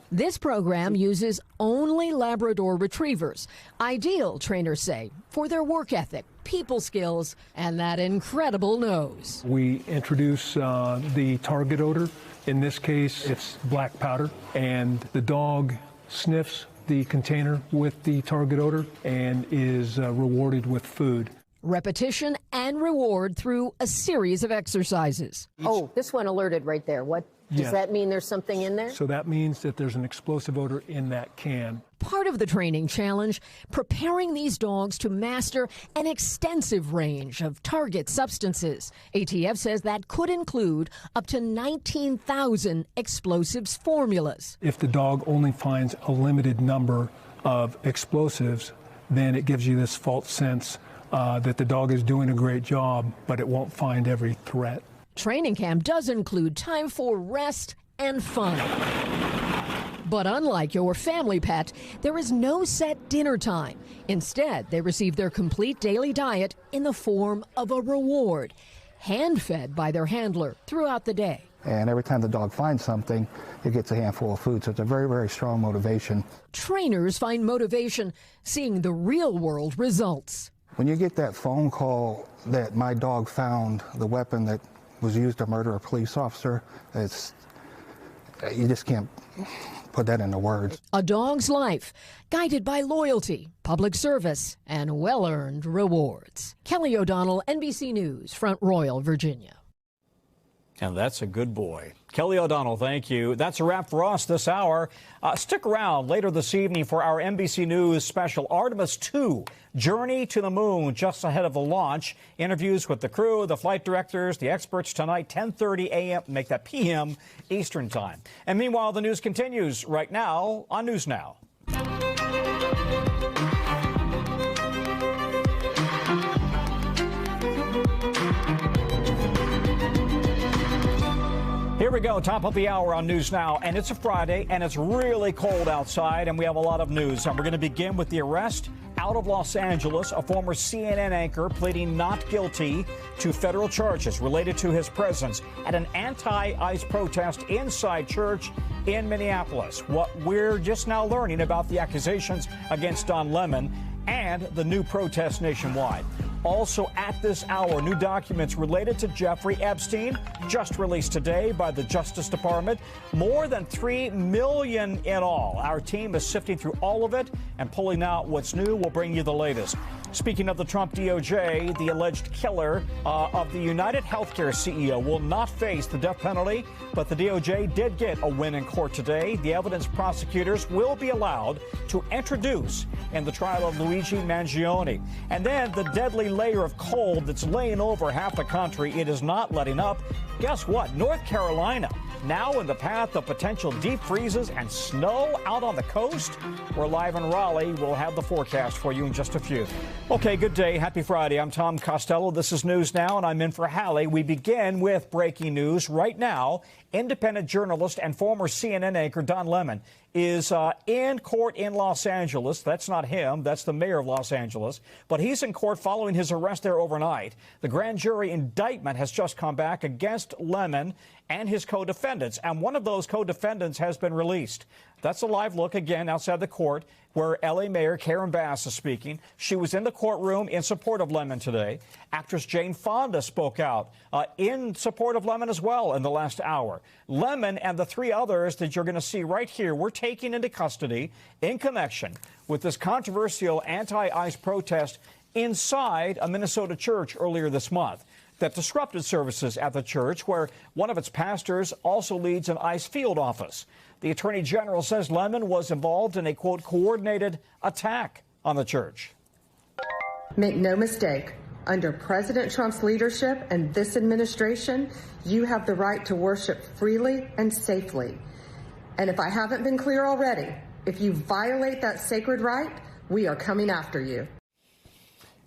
This program uses only Labrador retrievers, ideal, trainers say, for their work ethic, people skills, and that incredible nose. We introduce the target odor. In this case, it's black powder, and the dog sniffs the container with the target odor and is rewarded with food. Repetition and reward through a series of exercises. Oh, this one alerted right there. What does that mean? There's something in there? So that means that there's an explosive odor in that can. Part of the training challenge, preparing these dogs to master an extensive range of target substances. ATF says that could include up to 19,000 explosives formulas. If the dog only finds a limited number of explosives, then it gives you this false sense that the dog is doing a great job, but it won't find every threat. Training camp does include time for rest and fun. But unlike your family pet, there is no set dinner time. Instead, they receive their complete daily diet in the form of a reward, hand-fed by their handler throughout the day. And every time the dog finds something, it gets a handful of food. So it's a very, very strong motivation. Trainers find motivation seeing the real-world results. When you get that phone call that my dog found the weapon that was used to murder a police officer, you just can't put that into words. A dog's life, guided by loyalty, public service, and well-earned rewards. Kelly O'Donnell, NBC News, Front Royal, Virginia. And that's a good boy. Kelly O'Donnell, thank you. That's a wrap for us this hour. Stick around later this evening for our NBC News special Artemis 2, Journey to the Moon, just ahead of the launch. Interviews with the crew, the flight directors, the experts tonight, 10:30 a.m., make that p.m. Eastern Time. And meanwhile, the news continues right now on News Now. Here we go, top of the hour on News Now, and it's a Friday, and it's really cold outside, and we have a lot of news. And we're going to begin with the arrest out of Los Angeles, a former CNN anchor pleading not guilty to federal charges related to his presence at an anti-ICE protest inside church in Minneapolis. What we're just now learning about the accusations against Don Lemon and the new protest nationwide. Also at this hour, new documents related to Jeffrey Epstein, just released today by the Justice Department. More than $3 million in all. Our team is sifting through all of it and pulling out what's new. We'll bring you the latest. Speaking of the Trump DOJ, the alleged killer of the United Healthcare CEO will not face the death penalty, but the DOJ did get a win in court today. The evidence prosecutors will be allowed to introduce in the trial of Luigi Mangione. And then the deadly layer of cold that's laying over half the country, it is not letting up. Guess what? North Carolina now in the path of potential deep freezes and snow out on the coast. We're live in Raleigh. We'll have the forecast for you in just a few. Okay, good day. Happy Friday. I'm Tom Costello. This is News Now, and I'm in for Hallie. We begin with breaking news right now. Independent journalist and former CNN anchor Don Lemon is in court in Los Angeles. That's not him. That's the mayor of Los Angeles. But he's in court following his arrest there overnight. The grand jury indictment has just come back against Lemon and his co-defendants, and one of those co-defendants has been released. That's a live look again outside the court where L.A. Mayor Karen Bass is speaking. She was in the courtroom in support of Lemon today. Actress Jane Fonda spoke out in support of Lemon as well in the last hour. Lemon and the three others that you're going to see right here were taken into custody in connection with this controversial anti-ICE protest inside a Minnesota church earlier this month that disrupted services at the church, where one of its pastors also leads an ICE field office. The Attorney General says Lemon was involved in a, quote, coordinated attack on the church. Make no mistake, under President Trump's leadership and this administration, you have the right to worship freely and safely. And if I haven't been clear already, if you violate that sacred right, we are coming after you.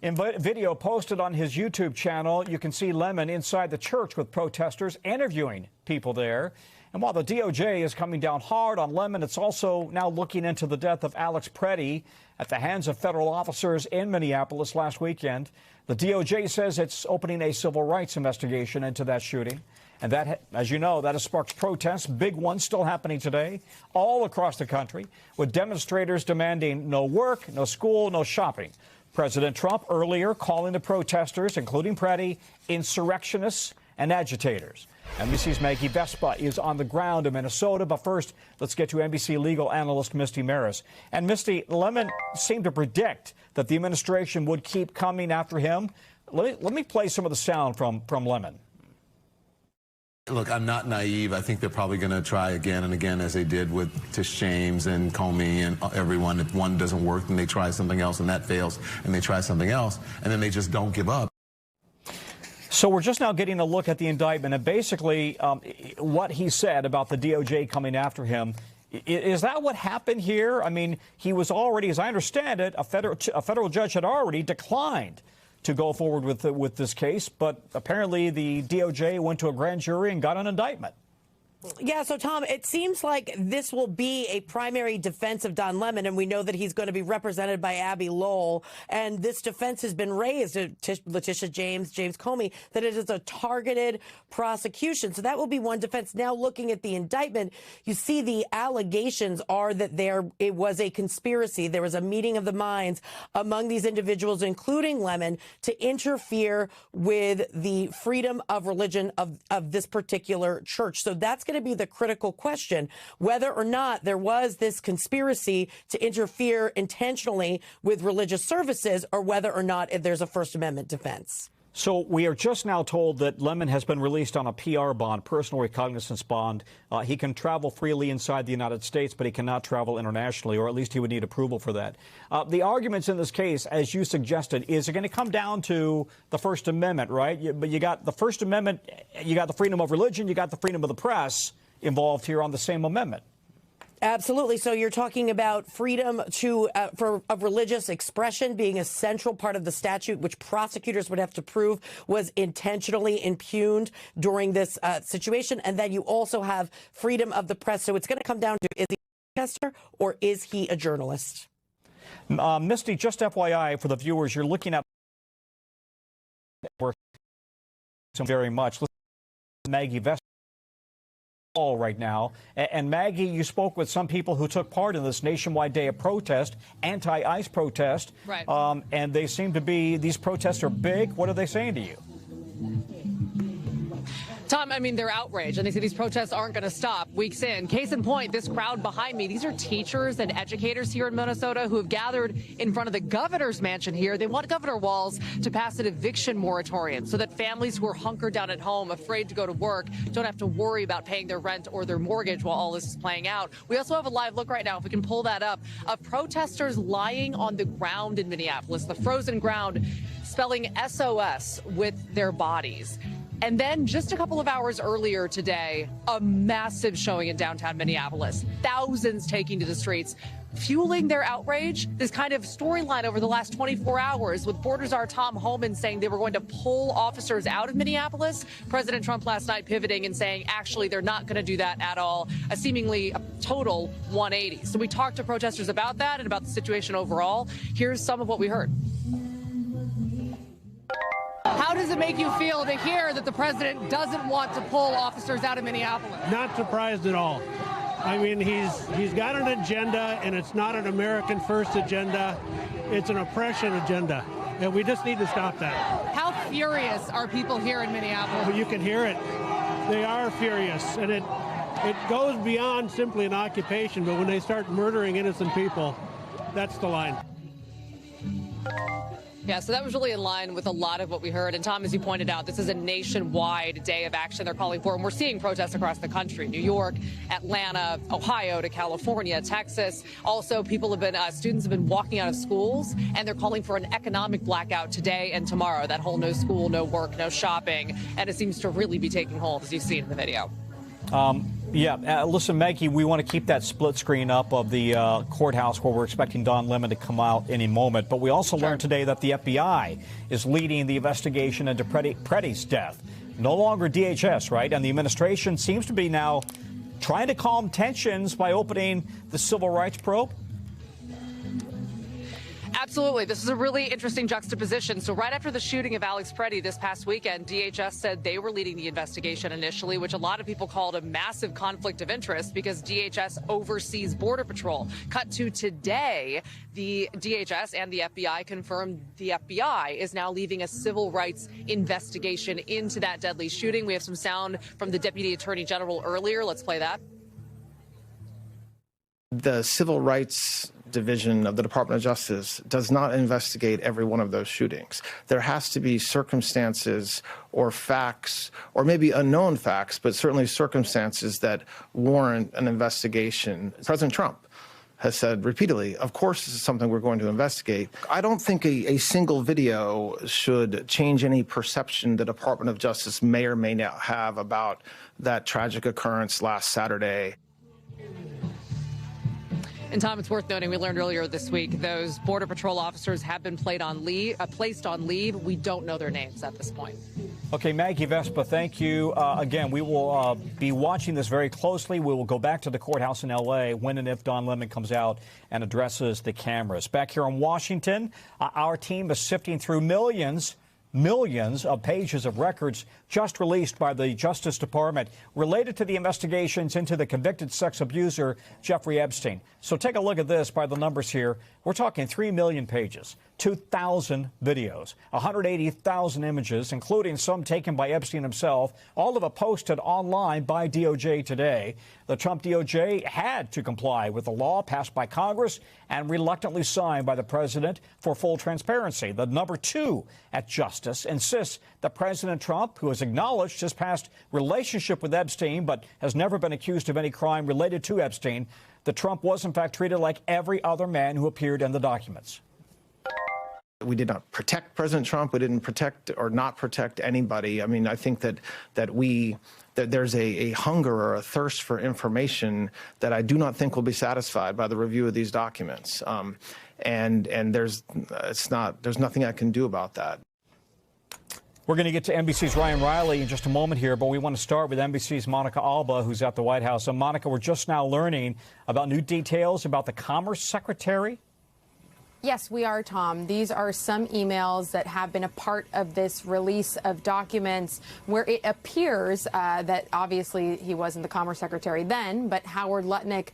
In video posted on his YouTube channel, you can see Lemon inside the church with protesters interviewing people there. And while the DOJ is coming down hard on Lemon, it's also now looking into the death of Alex Preddy at the hands of federal officers in Minneapolis last weekend. The DOJ says it's opening a civil rights investigation into that shooting. And that, as you know, that has sparked protests, big ones still happening today, all across the country, with demonstrators demanding no work, no school, no shopping. President Trump earlier calling the protesters, including Preddy, insurrectionists and agitators. NBC's Maggie Vespa is on the ground in Minnesota. But first, let's get to NBC legal analyst Misty Maris. And Misty, Lemon seemed to predict that the administration would keep coming after him. Let me play some of the sound from Lemon. Look, I'm not naive. I think they're probably going to try again and again, as they did with Tish James and Comey and everyone. If one doesn't work, then they try something else, and that fails, and they try something else, and then they just don't give up. So we're just now getting a look at the indictment, and basically what he said about the DOJ coming after him. Is that what happened here? I mean, he was already, as I understand it, a federal judge had already declined to go forward with this case, but apparently the DOJ went to a grand jury and got an indictment. Yeah, so, Tom, it seems like this will be a primary defense of Don Lemon, and we know that he's going to be represented by Abby Lowell. And this defense has been raised to Letitia James, James Comey, that it is a targeted prosecution. So that will be one defense. Now, looking at the indictment, you see the allegations are that it was a conspiracy. There was a meeting of the minds among these individuals, including Lemon, to interfere with the freedom of religion of this particular church. So that's going to be the critical question, whether or not there was this conspiracy to interfere intentionally with religious services, or whether or not there's a First Amendment defense. So we are just now told that Lemon has been released on a PR bond, personal recognizance bond. He can travel freely inside the United States, but he cannot travel internationally, or at least he would need approval for that. The arguments in this case, as you suggested, is it going to come down to the First Amendment, right? But you got the First Amendment, you got the freedom of religion, you got the freedom of the press involved here on the same amendment. Absolutely. So you're talking about freedom of religious expression being a central part of the statute, which prosecutors would have to prove was intentionally impugned during this situation. And then you also have freedom of the press. So it's going to come down to, is he a protester or is he a journalist? Misty, just FYI for the viewers, you're looking at very much. Maggie Vest right now. And Maggie, you spoke with some people who took part in this nationwide day of protest, anti-ICE protest. Right. And they seem to be, these protests are big. What are they saying to you? Tom, I mean, they're outraged, and they say these protests aren't going to stop weeks in. Case in point, this crowd behind me, these are teachers and educators here in Minnesota who have gathered in front of the governor's mansion here. They want Governor Walz to pass an eviction moratorium so that families who are hunkered down at home, afraid to go to work, don't have to worry about paying their rent or their mortgage while all this is playing out. We also have a live look right now, if we can pull that up, of protesters lying on the ground in Minneapolis, the frozen ground, spelling SOS with their bodies. And then just a couple of hours earlier today, a massive showing in downtown Minneapolis, thousands taking to the streets, fueling their outrage. This kind of storyline over the last 24 hours with border czar Tom Homan saying they were going to pull officers out of Minneapolis. President Trump last night pivoting and saying, actually, they're not going to do that at all. A seemingly total 180. So we talked to protesters about that and about the situation overall. Here's some of what we heard. How does it make you feel to hear that the president doesn't want to pull officers out of Minneapolis? Not surprised at all. I mean, he's got an agenda, and it's not an American first agenda. It's an oppression agenda, and we just need to stop that. How furious are people here in Minneapolis? Well, you can hear it. They are furious, and it goes beyond simply an occupation, but when they start murdering innocent people, that's the line. Yeah, so that was really in line with a lot of what we heard. And Tom, as you pointed out, this is a nationwide day of action they're calling for. And we're seeing protests across the country, New York, Atlanta, Ohio to California, Texas. Also, students have been walking out of schools, and they're calling for an economic blackout today and tomorrow. That whole no school, no work, no shopping. And it seems to really be taking hold, as you've seen in the video. Listen, Maggie, we want to keep that split screen up of the courthouse where we're expecting Don Lemon to come out any moment. But we also learned today that the FBI is leading the investigation into Preddy's death. No longer DHS, right? And the administration seems to be now trying to calm tensions by opening the civil rights probe. Absolutely. This is a really interesting juxtaposition. So right after the shooting of Alex Preddy this past weekend, DHS said they were leading the investigation initially, which a lot of people called a massive conflict of interest because DHS oversees Border Patrol. Cut to today, the DHS and the FBI confirmed the FBI is now leading a civil rights investigation into that deadly shooting. We have some sound from the Deputy Attorney General earlier. Let's play that. The Civil Rights Division of the Department of Justice does not investigate every one of those shootings. There has to be circumstances or facts, or maybe unknown facts, but certainly circumstances that warrant an investigation. President Trump has said repeatedly, of course, this is something we're going to investigate. I don't think a single video should change any perception the Department of Justice may or may not have about that tragic occurrence last Saturday. And Tom, it's worth noting, we learned earlier this week, those Border Patrol officers have been placed on leave. We don't know their names at this point. Okay, Maggie Vespa, thank you. Again, we will be watching this very closely. We will go back to the courthouse in L.A. when and if Don Lemon comes out and addresses the cameras. Back here in Washington, our team is sifting through millions of pages of records just released by the Justice Department related to the investigations into the convicted sex abuser Jeffrey Epstein. So take a look at this by the numbers here. We're talking 3 million pages, 2,000 videos, 180,000 images, including some taken by Epstein himself, all of it posted online by DOJ today. The Trump DOJ had to comply with the law passed by Congress and reluctantly signed by the president for full transparency. The number 2 at Justice insists that President Trump, who has acknowledged his past relationship with Epstein but has never been accused of any crime related to Epstein, that Trump was in fact treated like every other man who appeared in the documents. We did not protect President Trump. We didn't protect or not protect anybody. I mean, I think that there's a hunger or a thirst for information that I do not think will be satisfied by the review of these documents. And there's nothing I can do about that. We're going to get to NBC's Ryan Riley in just a moment here, but we want to start with NBC's Monica Alba, who's at the White House. And Monica, we're just now learning about new details about the Commerce Secretary. Yes, we are, Tom. These are some emails that have been a part of this release of documents where it appears that obviously he wasn't the Commerce Secretary then, but Howard Lutnick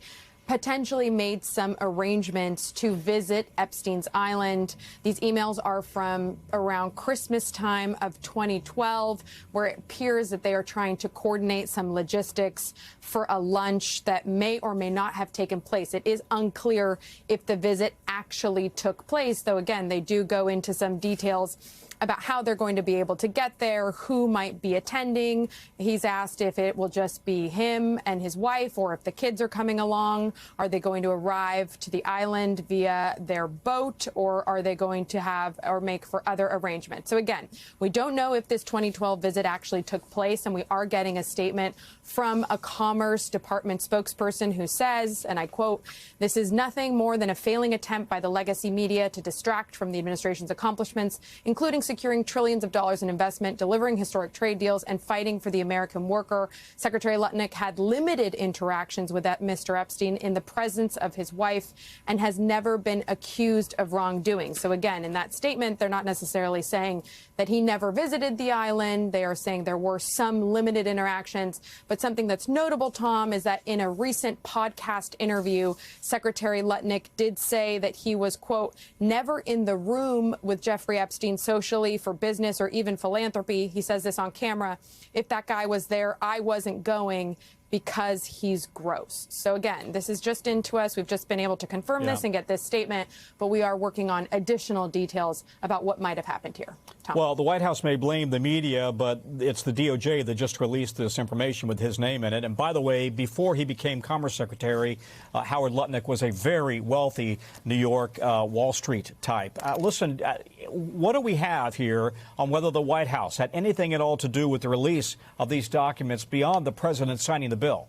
potentially made some arrangements to visit Epstein's Island. These emails are from around Christmas time of 2012, where it appears that they are trying to coordinate some logistics for a lunch that may or may not have taken place. It is unclear if the visit actually took place, though, again, they do go into some details about how they're going to be able to get there, who might be attending. He's asked if it will just be him and his wife, or if the kids are coming along. Are they going to arrive to the island via their boat, or are they going to have or make for other arrangements? So again, we don't know if this 2012 visit actually took place, and we are getting a statement from a Commerce Department spokesperson who says, and I quote, "This is nothing more than a failing attempt by the legacy media to distract from the administration's accomplishments, including securing trillions of dollars in investment, delivering historic trade deals, and fighting for the American worker." Secretary Lutnick had limited interactions with Mr. Epstein in the presence of his wife and has never been accused of wrongdoing. So again, in that statement, they're not necessarily saying that he never visited the island. They are saying there were some limited interactions. But something that's notable, Tom, is that in a recent podcast interview, Secretary Lutnick did say that he was, quote, "never in the room with Jeffrey Epstein socially, for business, or even philanthropy." He says this on camera. "If that guy was there, I wasn't going, because he's gross." So again, this is just into us. We've just been able to confirm this and get this statement, but we are working on additional details about what might have happened here. Tom. Well, the White House may blame the media, but it's the DOJ that just released this information with his name in it. And by the way, before he became Commerce Secretary, Howard Lutnick was a very wealthy New York Wall Street type. Listen, what do we have here on whether the White House had anything at all to do with the release of these documents beyond the president signing the bill?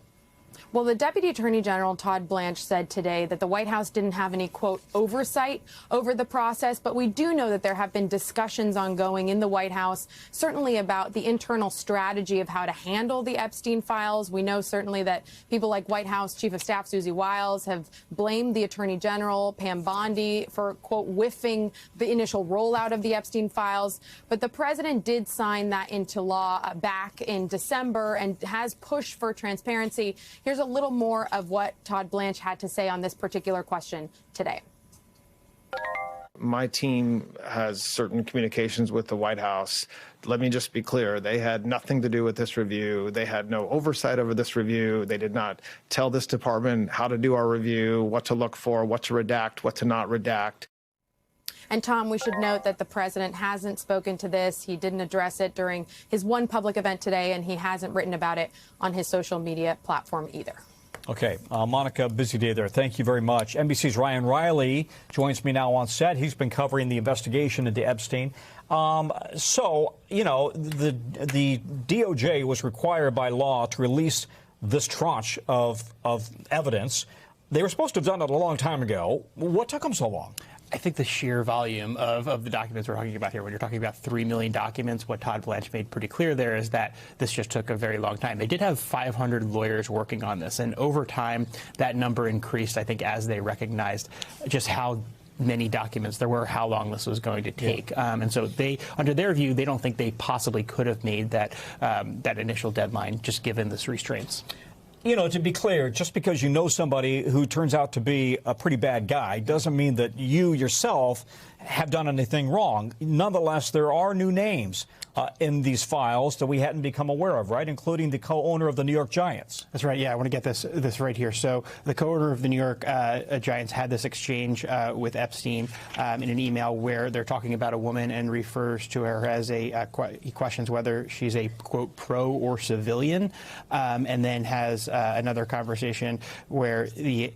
Well, the Deputy Attorney General, Todd Blanche, said today that the White House didn't have any, quote, oversight over the process. But we do know that there have been discussions ongoing in the White House, certainly about the internal strategy of how to handle the Epstein files. We know certainly that people like White House Chief of Staff Susie Wiles have blamed the Attorney General, Pam Bondi, for, quote, whiffing the initial rollout of the Epstein files. But the president did sign that into law back in December and has pushed for transparency. Here's a little more of what Todd Blanche had to say on this particular question today. My team has certain communications with the White House. Let me just be clear. They had nothing to do with this review. They had no oversight over this review. They did not tell this department how to do our review, what to look for, what to redact, what to not redact. And, Tom, we should note that the president hasn't spoken to this. He didn't address it during his one public event today, and he hasn't written about it on his social media platform either. Okay, Monica, busy day there. Thank you very much. NBC's Ryan Riley joins me now on set. He's been covering the investigation into Epstein. So, you know, the DOJ was required by law to release this tranche of evidence. They were supposed to have done it a long time ago. What took them so long? I think the sheer volume of the documents we're talking about here, when you're talking about 3 million documents, what Todd Blanche made pretty clear there is that this just took a very long time. They did have 500 lawyers working on this, and over time, that number increased, I think, as they recognized just how many documents there were, how long this was going to take. And so they, under their view, they don't think they possibly could have made that, that initial deadline, just given this restraints. You know, to be clear, just because you know somebody who turns out to be a pretty bad guy doesn't mean that you yourself have done anything wrong. Nonetheless, there are new names in these files that we hadn't become aware of, right, including the co-owner of the New York Giants. That's right. Yeah, I want to get this right here. So the co-owner of the New York Giants had this exchange with Epstein in an email where they're talking about a woman and refers to her as he questions whether she's a, quote, pro or civilian, and then has another conversation where he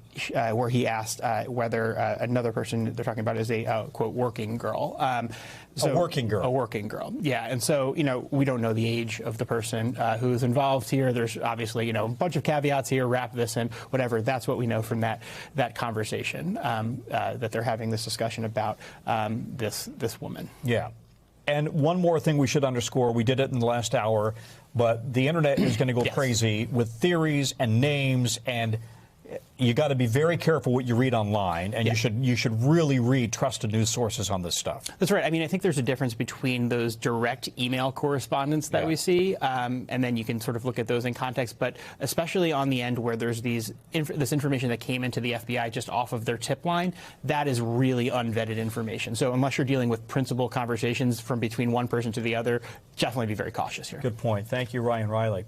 asked whether another person they're talking about is a, quote, working girl. A working girl. A working girl, yeah. And so, you know, we don't know the age of the person who's involved here. There's obviously, you know, a bunch of caveats here, wrap this in, whatever. That's what we know from that conversation, that they're having this discussion about this woman. Yeah. And one more thing we should underscore, we did it in the last hour, but the internet is going to go crazy with theories and names and you got to be very careful what you read online, and you should really read trusted news sources on this stuff. That's right. I mean, I think there's a difference between those direct email correspondence that we see, and then you can sort of look at those in context. But especially on the end where there's this information that came into the FBI just off of their tip line, that is really unvetted information. So unless you're dealing with principal conversations from between one person to the other, definitely be very cautious here. Good point. Thank you, Ryan Riley.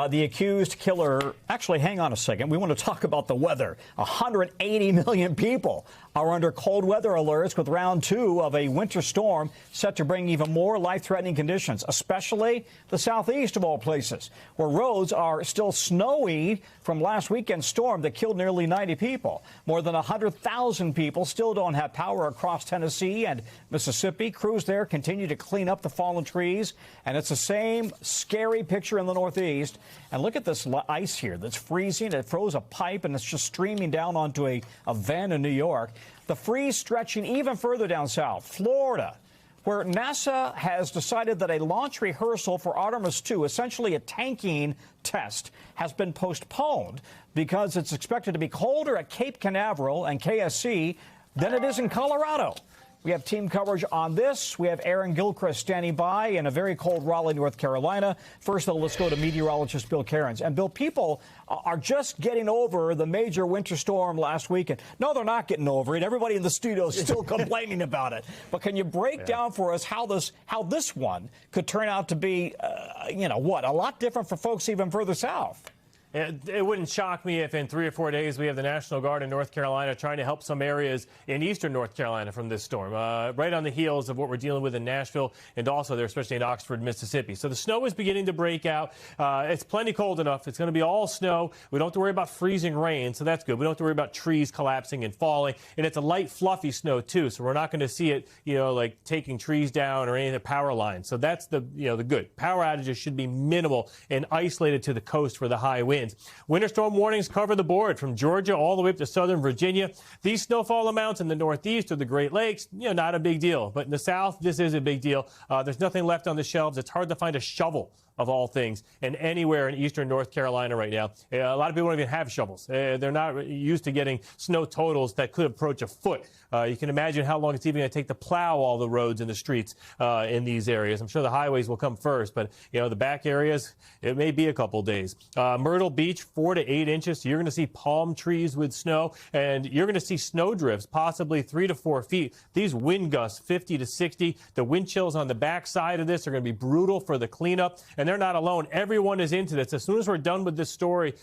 The accused killer, actually, hang on a second. We want to talk about the weather. 180 million people are under cold weather alerts with round 2 of a winter storm set to bring even more life-threatening conditions, especially the southeast of all places, where roads are still snowy from last weekend's storm that killed nearly 90 people. More than 100,000 people still don't have power across Tennessee and Mississippi. Crews there continue to clean up the fallen trees, and it's the same scary picture in the Northeast. And look at this ice here that's freezing. It froze a pipe, and it's just streaming down onto a van in New York. The freeze stretching even further down south, Florida, where NASA has decided that a launch rehearsal for Artemis 2, essentially a tanking test, has been postponed because it's expected to be colder at Cape Canaveral and KSC than it is in Colorado. We have team coverage on this. We have Aaron Gilchrist standing by in a very cold Raleigh, North Carolina. First, though, let's go to meteorologist Bill Cairns. And, Bill, people are just getting over the major winter storm last weekend. No, they're not getting over it. Everybody in the studio is still complaining about it. But can you break down for us how this one could turn out to be, a lot different for folks even further south? It wouldn't shock me if in 3 or 4 days we have the National Guard in North Carolina trying to help some areas in eastern North Carolina from this storm, right on the heels of what we're dealing with in Nashville and also there, especially in Oxford, Mississippi. So the snow is beginning to break out. It's plenty cold enough. It's going to be all snow. We don't have to worry about freezing rain, so that's good. We don't have to worry about trees collapsing and falling. And it's a light, fluffy snow, too, so we're not going to see it, like taking trees down or any of the power lines. So that's the good. Power outages should be minimal and isolated to the coast for the high winds. Winter storm warnings cover the board from Georgia all the way up to southern Virginia. These snowfall amounts in the Northeast or the Great Lakes, not a big deal. But in the South, this is a big deal. There's nothing left on the shelves. It's hard to find a shovel of all things, and anywhere in eastern North Carolina right now. A lot of people don't even have shovels. They're not used to getting snow totals that could approach a foot. You can imagine how long it's even going to take to plow all the roads and the streets in these areas. I'm sure the highways will come first, but the back areas, it may be a couple days. Myrtle Beach, 4 to 8 inches. So you're going to see palm trees with snow, and you're going to see snow drifts, possibly 3 to 4 feet. These wind gusts, 50 to 60. The wind chills on the back side of this are going to be brutal for the cleanup. And they're not alone. Everyone is into this. As soon as we're done with this story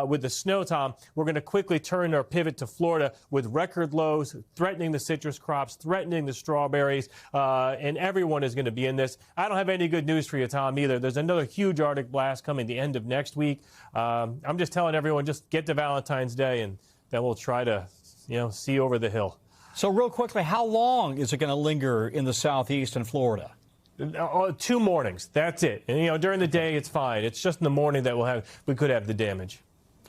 with the snow, Tom, we're going to quickly turn our pivot to Florida with record lows, threatening the citrus crops, threatening the strawberries, and everyone is going to be in this. I don't have any good news for you, Tom, either. There's another huge Arctic blast coming the end of next week. I'm just telling everyone, just get to Valentine's Day, and then we'll try to, see over the hill. So real quickly, how long is it going to linger in the southeast and Florida? 2 mornings. That's it. And, during the day, it's fine. It's just in the morning that we could have the damage.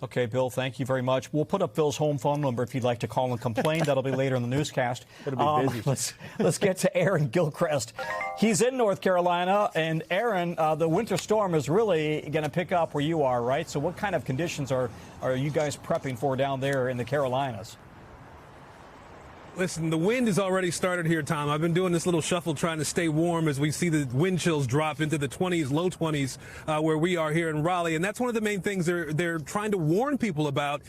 Okay, Bill, thank you very much. We'll put up Bill's home phone number if you'd like to call and complain. That'll be later in the newscast. It'll be busy. Let's get to Aaron Gilchrist. He's in North Carolina. And, Aaron, the winter storm is really going to pick up where you are, right? So what kind of conditions are you guys prepping for down there in the Carolinas? Listen, the wind has already started here, Tom. I've been doing this little shuffle trying to stay warm as we see the wind chills drop into the 20s, low 20s, where we are here in Raleigh. And that's one of the main things they're trying to warn people about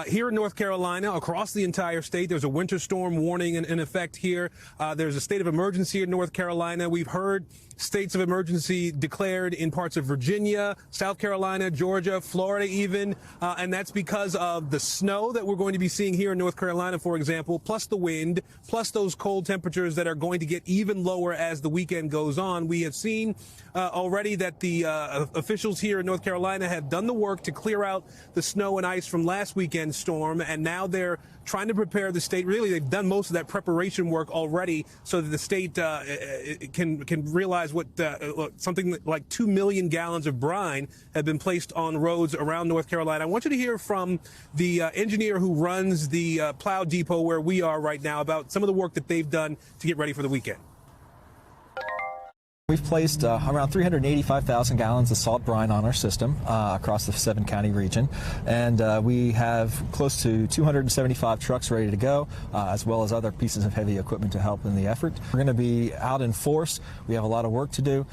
here in North Carolina, across the entire state. There's a winter storm warning in effect here. There's a state of emergency in North Carolina. We've heard states of emergency declared in parts of Virginia, South Carolina, Georgia, Florida even. And that's because of the snow that we're going to be seeing here in North Carolina, for example, plus the wind, plus those cold temperatures that are going to get even lower as the weekend goes on. We have seen already that the officials here in North Carolina have done the work to clear out the snow and ice from last weekend's storm, and now they're trying to prepare the state. Really, they've done most of that preparation work already so that the state can realize what something like 2 million gallons of brine have been placed on roads around North Carolina. I want you to hear from the engineer who runs the plow depot where we are right now about some of the work that they've done to get ready for the weekend. We've placed around 385,000 gallons of salt brine on our system across the 7-county region, and we have close to 275 trucks ready to go, as well as other pieces of heavy equipment to help in the effort. We're going to be out in force. We have a lot of work to do.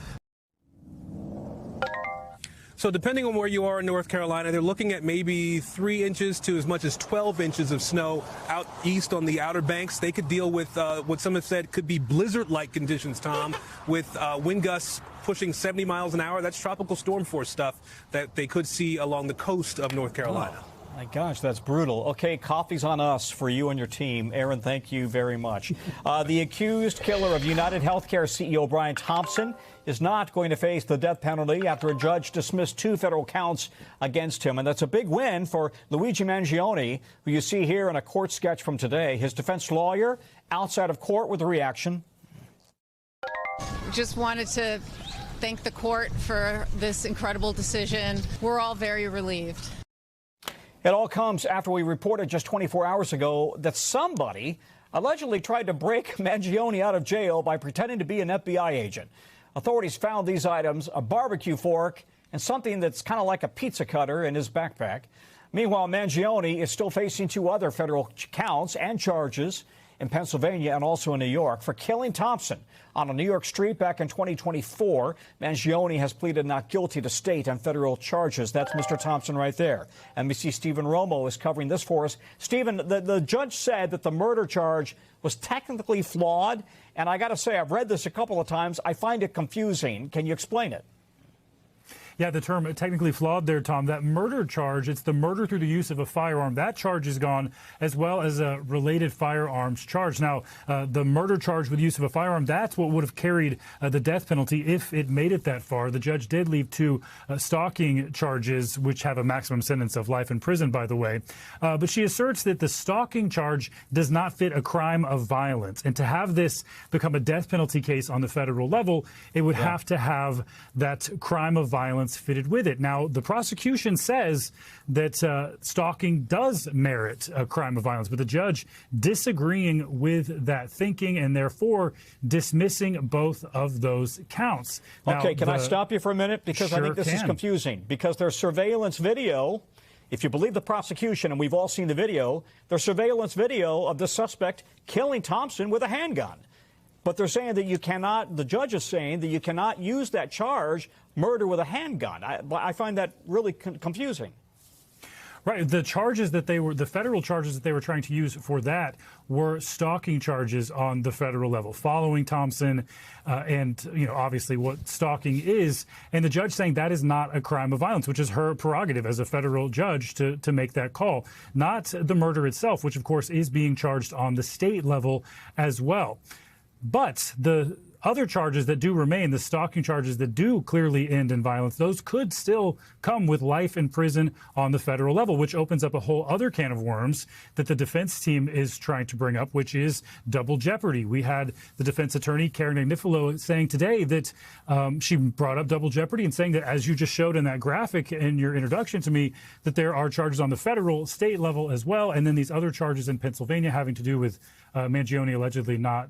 So depending on where you are in North Carolina, they're looking at maybe 3 inches to as much as 12 inches of snow out east on the Outer Banks. They could deal with what some have said could be blizzard-like conditions, Tom, with wind gusts pushing 70 miles an hour. That's tropical storm force stuff that they could see along the coast of North Carolina. Oh. My gosh, that's brutal. Okay, coffee's on us for you and your team. Aaron, thank you very much. The accused killer of United Healthcare CEO Brian Thompson is not going to face the death penalty after a judge dismissed 2 federal counts against him. And that's a big win for Luigi Mangione, who you see here in a court sketch from today. His defense lawyer outside of court with a reaction. Just wanted to thank the court for this incredible decision. We're all very relieved. It all comes after we reported just 24 hours ago that somebody allegedly tried to break Mangione out of jail by pretending to be an FBI agent. Authorities found these items, a barbecue fork and something that's kind of like a pizza cutter in his backpack. Meanwhile, Mangione is still facing 2 other federal counts and charges in Pennsylvania and also in New York for killing Thompson on a New York street back in 2024. Mangione has pleaded not guilty to state and federal charges. That's Mr. Thompson right there. NBC Stephen Romo is covering this for us. Stephen, the judge said that the murder charge was technically flawed. And I got to say, I've read this a couple of times. I find it confusing. Can you explain it? Yeah, the term technically flawed there, Tom. That murder charge, it's the murder through the use of a firearm. That charge is gone, as well as a related firearms charge. Now, the murder charge with use of a firearm, that's what would have carried the death penalty if it made it that far. The judge did leave 2 stalking charges, which have a maximum sentence of life in prison, by the way. But she asserts that the stalking charge does not fit a crime of violence. And to have this become a death penalty case on the federal level, it would have to have that crime of violence fitted with it. Now, the prosecution says that stalking does merit a crime of violence, but the judge disagreeing with that thinking and therefore dismissing both of those counts. Now, okay, can I stop you for a minute? Because I think this is confusing. Because there's surveillance video, if you believe the prosecution, and we've all seen the video, there's surveillance video of the suspect killing Thompson with a handgun. But they're saying that you cannot, the judge is saying that you cannot use that charge, murder with a handgun. I find that really confusing. Right. The charges that the federal charges that they were trying to use for that were stalking charges on the federal level, following Thompson and, obviously what stalking is. And the judge saying that is not a crime of violence, which is her prerogative as a federal judge to make that call, not the murder itself, which, of course, is being charged on the state level as well. But the other charges that do remain, the stalking charges that do clearly end in violence, those could still come with life in prison on the federal level, which opens up a whole other can of worms that the defense team is trying to bring up, which is double jeopardy. We had the defense attorney, Karen Agnifilo, saying today that she brought up double jeopardy and saying that, as you just showed in that graphic in your introduction to me, that there are charges on the federal, state level as well, and then these other charges in Pennsylvania having to do with Mangione allegedly not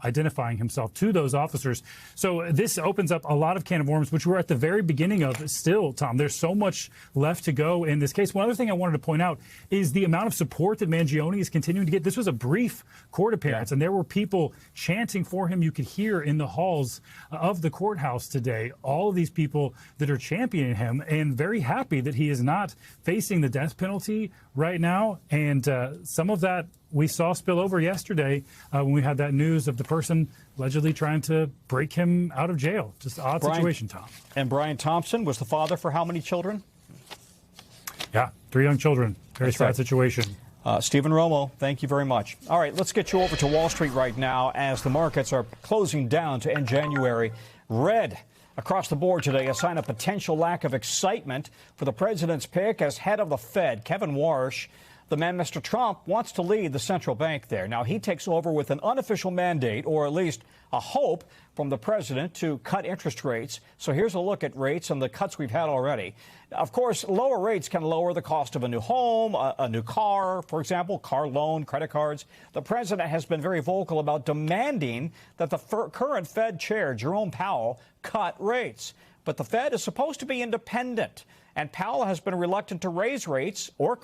identifying himself to those officers. So this opens up a lot of can of worms, which we're at the very beginning of still, Tom. There's so much left to go in this case. One other thing I wanted to point out is the amount of support that Mangione is continuing to get. This was a brief court appearance, and there were people chanting for him. You could hear in the halls of the courthouse today all of these people that are championing him and very happy that he is not facing the death penalty right now. And some of that we saw spill over yesterday when we had that news of the person allegedly trying to break him out of jail. Just an odd situation, Tom. And Brian Thompson was the father for how many children? Yeah, 3 young children. Very sad situation. Stephen Romo, thank you very much. All right, let's get you over to Wall Street right now as the markets are closing down to end January. Red across the board today, a sign of potential lack of excitement for the president's pick as head of the Fed. Kevin Warsh The man, Mr. Trump, wants to lead the central bank there. Now, he takes over with an unofficial mandate, or at least a hope from the president, to cut interest rates. So here's a look at rates and the cuts we've had already. Of course, lower rates can lower the cost of a new home, a new car, for example, car loan, credit cards. The president has been very vocal about demanding that the current Fed chair, Jerome Powell, cut rates. But the Fed is supposed to be independent. And Powell has been reluctant to raise rates or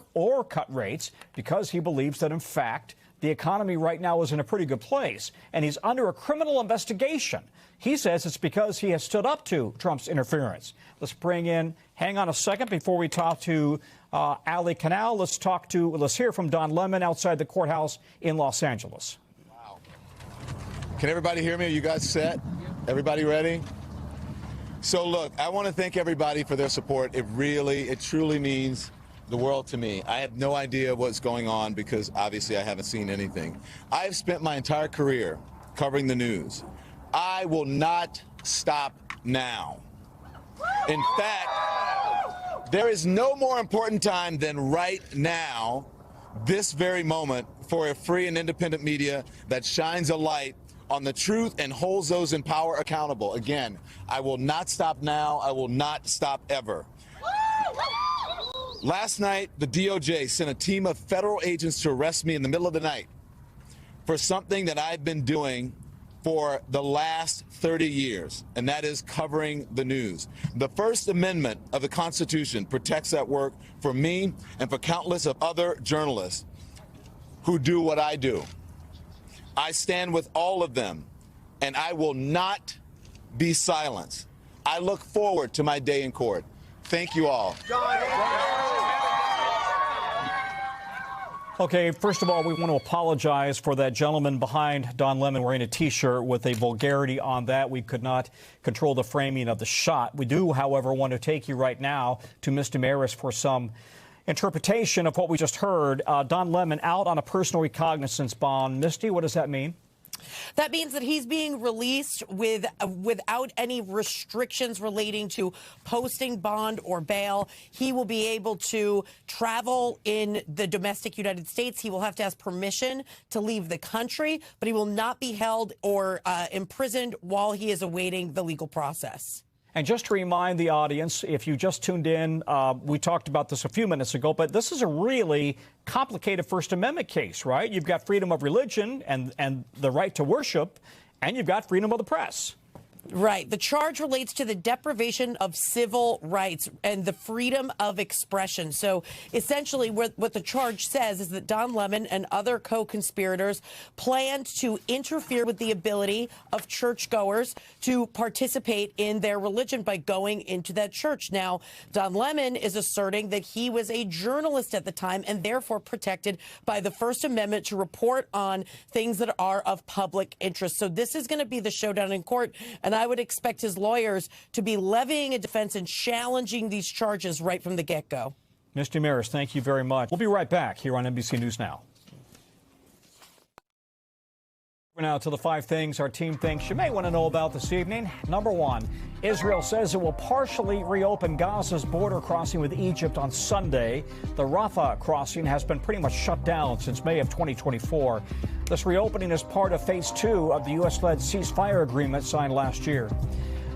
cut rates because he believes that, in fact, the economy right now is in a pretty good place. And he's under a criminal investigation. He says it's because he has stood up to Trump's interference. Hang on a second before we talk to Hallie Canal. Let's hear from Don Lemon outside the courthouse in Los Angeles. Wow. Can everybody hear me? Are you guys set? Everybody ready? So look, I want to thank everybody for their support. It truly means the world to me. I have no idea what's going on because obviously I haven't seen anything. I have spent my entire career covering the news. I will not stop now. In fact, there is no more important time than right now, this very moment, for a free and independent media that shines a light on the truth and holds those in power accountable. Again, I will not stop now. I will not stop ever. Last night, the DOJ sent a team of federal agents to arrest me in the middle of the night for something that I've been doing for the last 30 years, and that is covering the news. The First Amendment of the Constitution protects that work for me and for countless of other journalists who do what I do. I stand with all of them, and I will not be silenced. I look forward to my day in court. Thank you all. Okay, first of all, we want to apologize for that gentleman behind Don Lemon wearing a T-shirt with a vulgarity on that. We could not control the framing of the shot. We do, however, want to take you right now to Ms. Damaris for some interpretation of what we just heard. Don Lemon out on a personal recognizance bond. Misty, what does that mean? That means that he's being released without any restrictions relating to posting bond or bail. He will be able to travel in the domestic United States. He will have to ask permission to leave the country, but he will not be held or imprisoned while he is awaiting the legal process. And just to remind the audience, if you just tuned in, we talked about this a few minutes ago, but this is a really complicated First Amendment case, right? You've got freedom of religion and the right to worship, and you've got freedom of the press. Right. The charge relates to the deprivation of civil rights and the freedom of expression. So essentially what the charge says is that Don Lemon and other co-conspirators planned to interfere with the ability of churchgoers to participate in their religion by going into that church. Now, Don Lemon is asserting that he was a journalist at the time and therefore protected by the First Amendment to report on things that are of public interest. So this is going to be the showdown in court. And I would expect his lawyers to be levying a defense and challenging these charges right from the get-go. Ms. Damaris, thank you very much. We'll be right back here on NBC News Now. Now to the 5 things our team thinks you may want to know about this evening. Number 1, Israel says it will partially reopen Gaza's border crossing with Egypt on Sunday. The Rafah crossing has been pretty much shut down since May of 2024. This reopening is part of Phase 2 of the U.S.-led ceasefire agreement signed last year.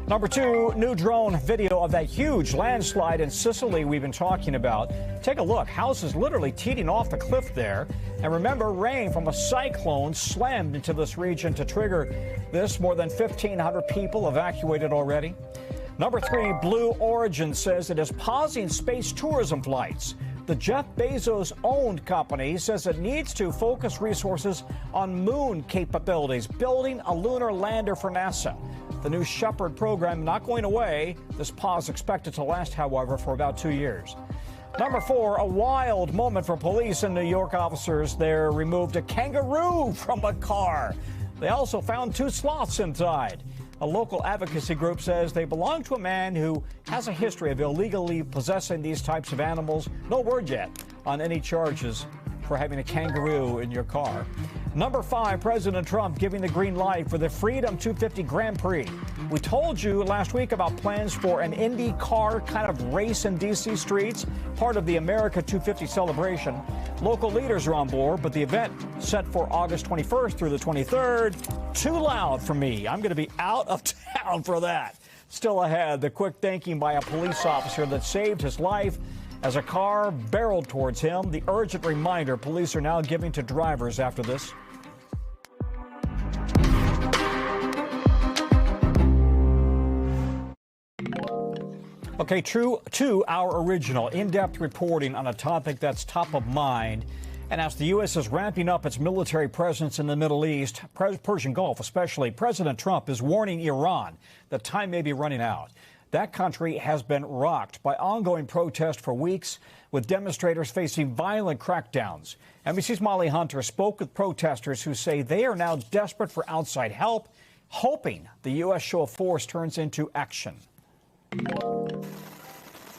Number 2, new drone video of that huge landslide in Sicily we've been talking about. Take a look. Houses literally teeting off the cliff there. And remember, rain from a cyclone slammed into this region to trigger this. More than 1,500 people evacuated already. Number 3, Blue Origin says it is pausing space tourism flights. The Jeff Bezos-owned company says it needs to focus resources on moon capabilities, building a lunar lander for NASA. The new Shepherd program not going away. This pause expected to last, however, for about 2 years. Number 4, a wild moment for police and New York officers there removed a kangaroo from a car. They also found 2 sloths inside. A local advocacy group says they belong to a man who has a history of illegally possessing these types of animals. No word yet on any charges for having a kangaroo in your car. Number 5, President Trump giving the green light for the Freedom 250 Grand Prix. We told you last week about plans for an Indy car kind of race in D.C. streets, part of the America 250 celebration. Local leaders are on board, but the event set for August 21st through the 23rd, too loud for me. I'm going to be out of town for that. Still ahead, the quick thanking by a police officer that saved his life as a car barreled towards him. The urgent reminder police are now giving to drivers after this. Okay, true to our original in-depth reporting on a topic that's top of mind. And as the U.S. is ramping up its military presence in the Middle East, Persian Gulf especially, President Trump is warning Iran that time may be running out. That country has been rocked by ongoing protests for weeks, with demonstrators facing violent crackdowns. NBC's Molly Hunter spoke with protesters who say they are now desperate for outside help, hoping the U.S. show of force turns into action.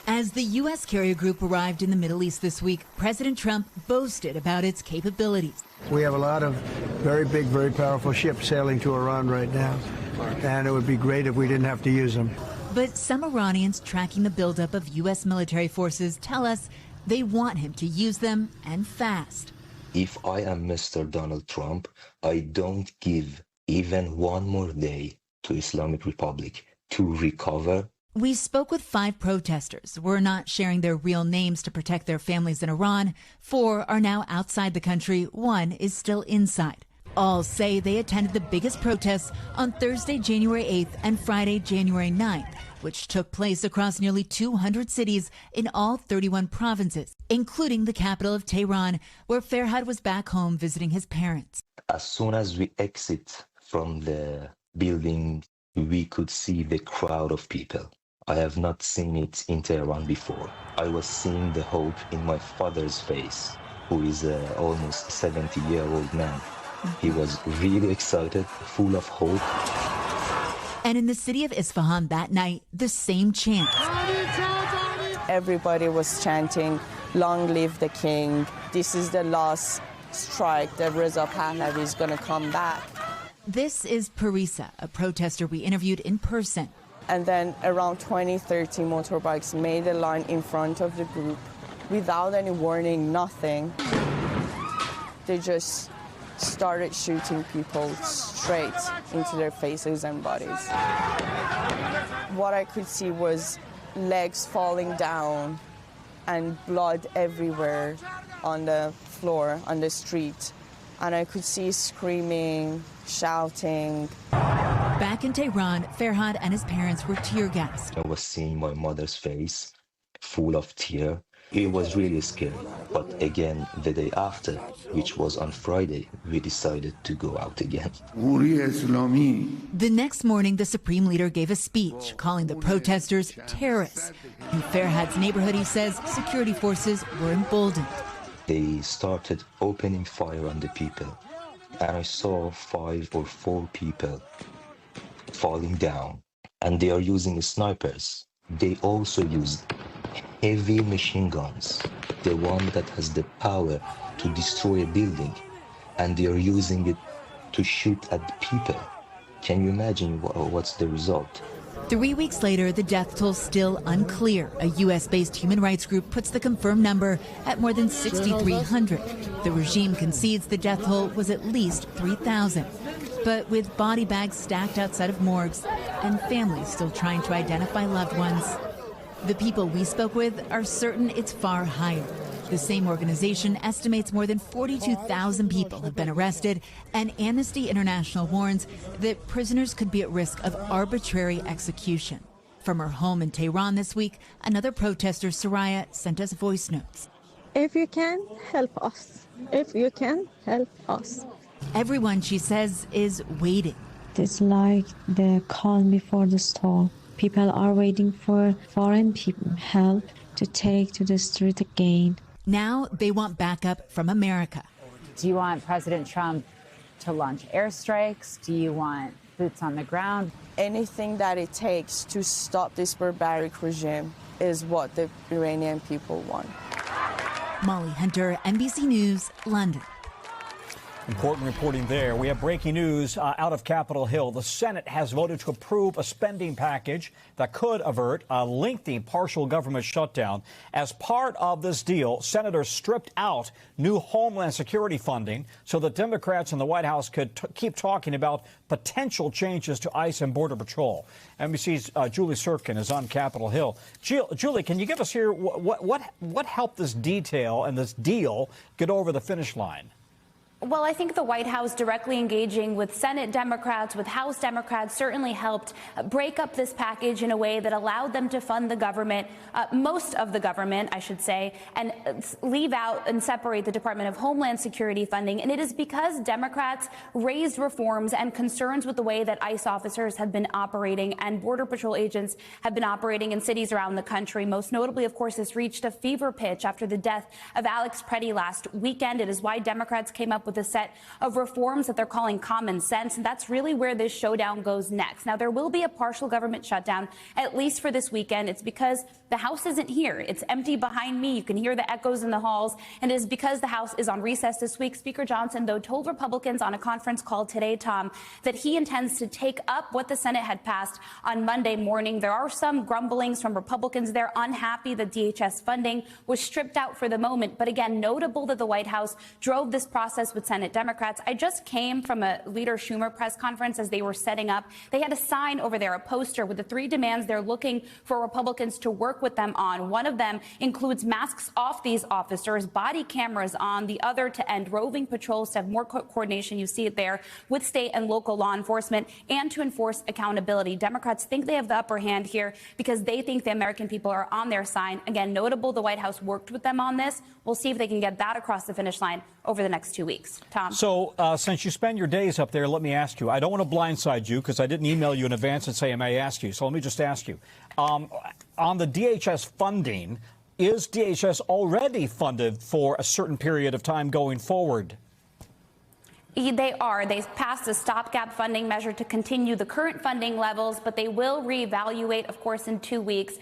As the U.S. carrier group arrived in the Middle East this week, President Trump boasted about its capabilities. We have a lot of very big, very powerful ships sailing to Iran right now, and it would be great if we didn't have to use them. But some Iranians tracking the buildup of U.S. military forces tell us they want him to use them, and fast. If I am Mr. Donald Trump, I don't give even one more day to Islamic Republic to recover. We spoke with 5 protesters. We're not sharing their real names to protect their families in Iran. 4 are now outside the country. 1 is still inside. All say they attended the biggest protests on Thursday, January 8th and Friday, January 9th, which took place across nearly 200 cities in all 31 provinces, including the capital of Tehran, where Farhad was back home visiting his parents. As soon as we exit from the building, we could see the crowd of people. I have not seen it in Tehran before. I was seeing the hope in my father's face, who is an almost 70-year-old man. He was really excited, full of hope. And in the city of Isfahan that night, the same chant. Everybody was chanting, "Long live the king. This is the last strike that Reza Pahlavi is going to come back." This is Parisa, a protester we interviewed in person. And then around 20-30 motorbikes made a line in front of the group without any warning, nothing. They just started shooting people straight into their faces and bodies. What I could see was legs falling down and blood everywhere on the floor, on the street. And I could see screaming, shouting. Back in Tehran, Farhad and his parents were tear-gassed. I was seeing my mother's face full of tears. It was really scary. But again, the day after, which was on Friday, we decided to go out again. The next morning, the Supreme Leader gave a speech calling the protesters terrorists. In Farhad's neighborhood, he says security forces were emboldened. They started opening fire on the people, and I saw 5 or 4 people falling down, and they are using snipers. They also used heavy machine guns, the one that has the power to destroy a building, and they are using it to shoot at the people. Can you imagine what's the result? 3 weeks later, the death toll still unclear. A U.S.-based human rights group puts the confirmed number at more than 6,300. The regime concedes the death toll was at least 3,000. But with body bags stacked outside of morgues and families still trying to identify loved ones, the people we spoke with are certain it's far higher. The same organization estimates more than 42,000 people have been arrested, and Amnesty International warns that prisoners could be at risk of arbitrary execution. From her home in Tehran this week, another protester, Soraya, sent us voice notes. If you can, help us. If you can, help us. Everyone, she says, is waiting. It's like the calm before the storm. People are waiting for foreign people help to take to the street again. Now they want backup from America. Do you want President Trump to launch airstrikes? Do you want boots on the ground? Anything that it takes to stop this barbaric regime is what the Iranian people want. Molly Hunter, NBC News, London. Important reporting there. We have breaking news out of Capitol Hill. The Senate has voted to approve a spending package that could avert a lengthy partial government shutdown. As part of this deal, senators stripped out new Homeland Security funding so that Democrats in the White House could keep talking about potential changes to ICE and Border Patrol. NBC's Julie Sirkin is on Capitol Hill. Julie, can you give us here what helped this detail and this deal get over the finish line? Well, I think the White House directly engaging with Senate Democrats, with House Democrats, certainly helped break up this package in a way that allowed them to fund the government, most of the government, I should say, and leave out and separate the Department of Homeland Security funding. And it is because Democrats raised reforms and concerns with the way that ICE officers have been operating and Border Patrol agents have been operating in cities around the country. Most notably, of course, this reached a fever pitch after the death of Alex Preddy last weekend. It is why Democrats came up with a set of reforms that they're calling common sense. And that's really where this showdown goes next. Now, there will be a partial government shutdown, at least for this weekend. It's because the House isn't here. It's empty behind me. You can hear the echoes in the halls. And it is because the House is on recess this week. Speaker Johnson, though, told Republicans on a conference call today, Tom, that he intends to take up what the Senate had passed on Monday morning. There are some grumblings from Republicans. They're unhappy that DHS funding was stripped out for the moment. But again, notable that the White House drove this process with Senate Democrats. I just came from a Leader Schumer press conference as they were setting up. They had a sign over there, a poster with the 3 demands they're looking for Republicans to work with them on. One of them includes masks off these officers, body cameras on. The other to end roving patrols, to have more coordination, you see it there, with state and local law enforcement, and to enforce accountability. Democrats think they have the upper hand here because they think the American people are on their side. Again, notable the White House worked with them on this. We'll see if they can get that across the finish line over the next 2 weeks. Tom. So since you spend your days up there, let me ask you. I don't want to blindside you because I didn't email you in advance and say I may ask you. So let me just ask you. On the DHS funding, is DHS already funded for a certain period of time going forward? They are. They passed a stopgap funding measure to continue the current funding levels, but they will reevaluate, of course, in 2 weeks,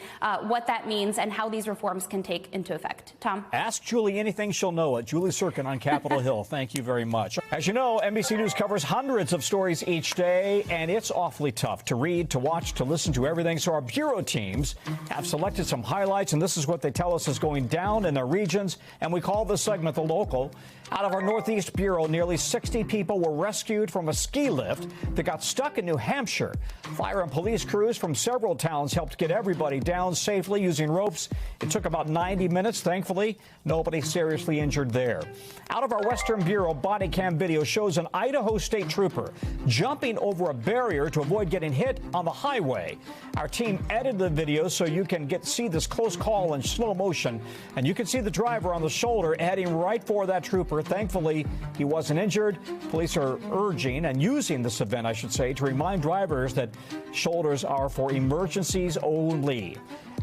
what that means and how these reforms can take into effect. Tom? Ask Julie anything, she'll know it. Julie Sirkin on Capitol Hill. Thank you very much. As you know, NBC News covers hundreds of stories each day, and it's awfully tough to read, to watch, to listen to everything. So our bureau teams have selected some highlights, and this is what they tell us is going down in their regions, and we call this segment The Local. Out of our Northeast Bureau, nearly 60 people were rescued from a ski lift that got stuck in New Hampshire. Fire and police crews from several towns helped get everybody down safely using ropes. It took about 90 minutes. Thankfully, nobody seriously injured there. Out of our Western Bureau, body cam video shows an Idaho state trooper jumping over a barrier to avoid getting hit on the highway. Our team edited the video so you can see this close call in slow motion, and you can see the driver on the shoulder heading right for that trooper. Thankfully, he wasn't injured. Police are urging and using this event, I should say, to remind drivers that shoulders are for emergencies only.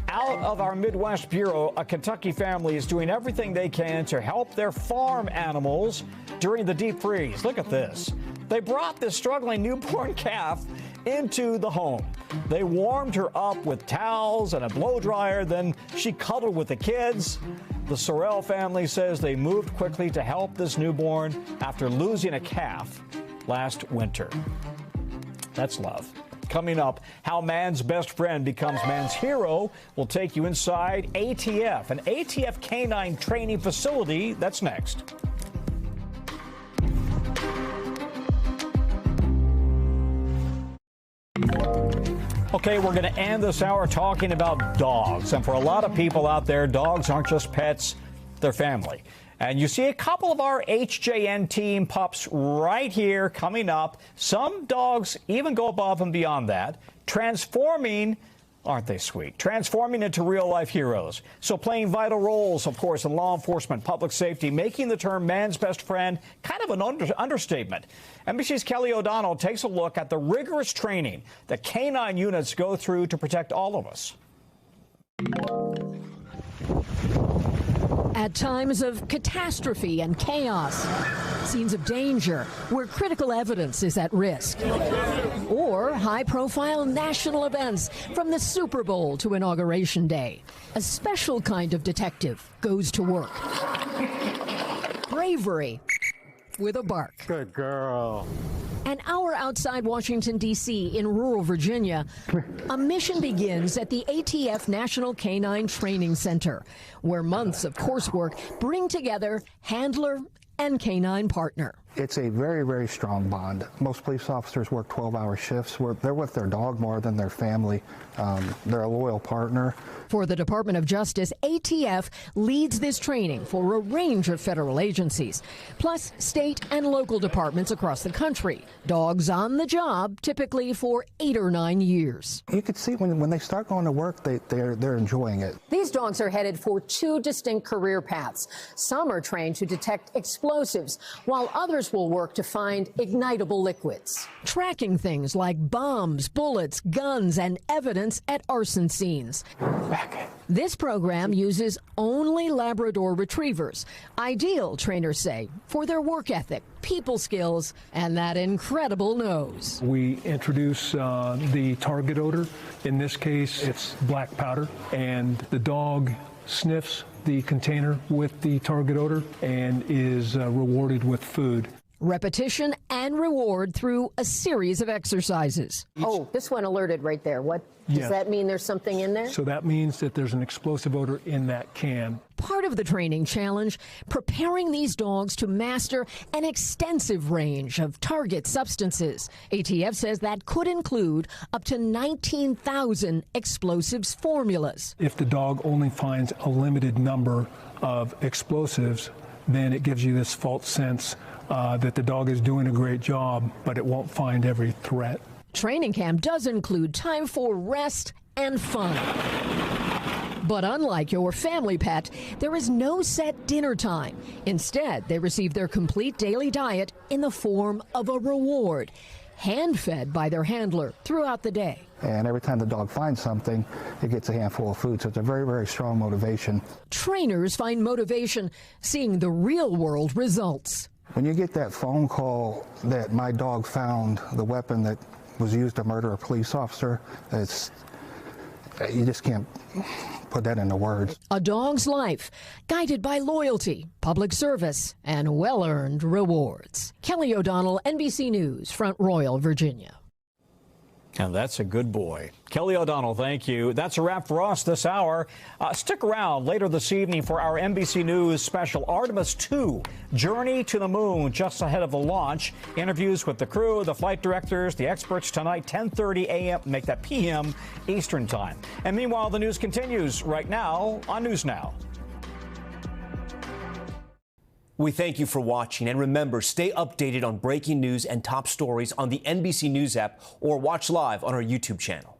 Out of our Midwest Bureau, a Kentucky family is doing everything they can to help their farm animals during the deep freeze. Look at this. They brought this struggling newborn calf into the home. They warmed her up with towels and a blow dryer. Then she cuddled with the kids. The Sorrell family says they moved quickly to help this newborn after losing a calf last winter. That's love. Coming up, how man's best friend becomes man's hero. We'll take you inside ATF, an ATF canine training facility. That's next. Okay, we're going to end this hour talking about dogs. And for a lot of people out there, dogs aren't just pets, they're family. And you see a couple of our HJN team pups right here coming up. Some dogs even go above and beyond that, transforming, aren't they sweet, transforming into real-life heroes. So playing vital roles, of course, in law enforcement, public safety, making the term man's best friend kind of an understatement. NBC's Kelly O'Donnell takes a look at the rigorous training that canine units go through to protect all of us. At times of catastrophe and chaos, scenes of danger where critical evidence is at risk, or high-profile national events from the Super Bowl to Inauguration Day, a special kind of detective goes to work. Bravery with a bark. Good girl. An hour outside Washington, D.C., in rural Virginia, a mission begins at the ATF National Canine Training Center, where months of coursework bring together handler and canine partner. It's a very, very strong bond. Most police officers work 12-hour shifts. They're with their dog more than their family. They're a loyal partner. For the Department of Justice, ATF leads this training for a range of federal agencies, plus state and local departments across the country. Dogs on the job typically for 8 or 9 years. You can see when they start going to work, they're enjoying it. These dogs are headed for 2 distinct career paths. Some are trained to detect explosives, while others will work to find ignitable liquids. Tracking things like bombs, bullets, guns, and evidence at arson scenes. This program uses only Labrador retrievers, ideal, trainers say, for their work ethic, people skills, and that incredible nose. We introduce the target odor. In this case, it's black powder, and the dog sniffs the container with the target odor and is rewarded with food. Repetition and reward through a series of exercises. Oh, this one alerted right there. What does that mean? There's something in there? So that means that there's an explosive odor in that can. Part of the training challenge, preparing these dogs to master an extensive range of target substances. ATF says that could include up to 19,000 explosives formulas. If the dog only finds a limited number of explosives, then it gives you this false sense that the dog is doing a great job, but it won't find every threat. Training camp does include time for rest and fun. But unlike your family pet, there is no set dinner time. Instead, they receive their complete daily diet in the form of a reward, hand-fed by their handler throughout the day. And every time the dog finds something, it gets a handful of food. So it's a very, very strong motivation. Trainers find motivation seeing the real-world results. When you get that phone call that my dog found the weapon that was used to murder a police officer, you just can't put that into words. A dog's life, guided by loyalty, public service, and well-earned rewards. Kelly O'Donnell, NBC News, Front Royal, Virginia. And that's a good boy. Kelly O'Donnell, thank you. That's a wrap for us this hour. Stick around later this evening for our NBC News special Artemis 2, Journey to the Moon, just ahead of the launch. Interviews with the crew, the flight directors, the experts tonight, 10:30 a.m., make that p.m. Eastern Time. And meanwhile, the news continues right now on News Now. We thank you for watching, and remember, stay updated on breaking news and top stories on the NBC News app or watch live on our YouTube channel.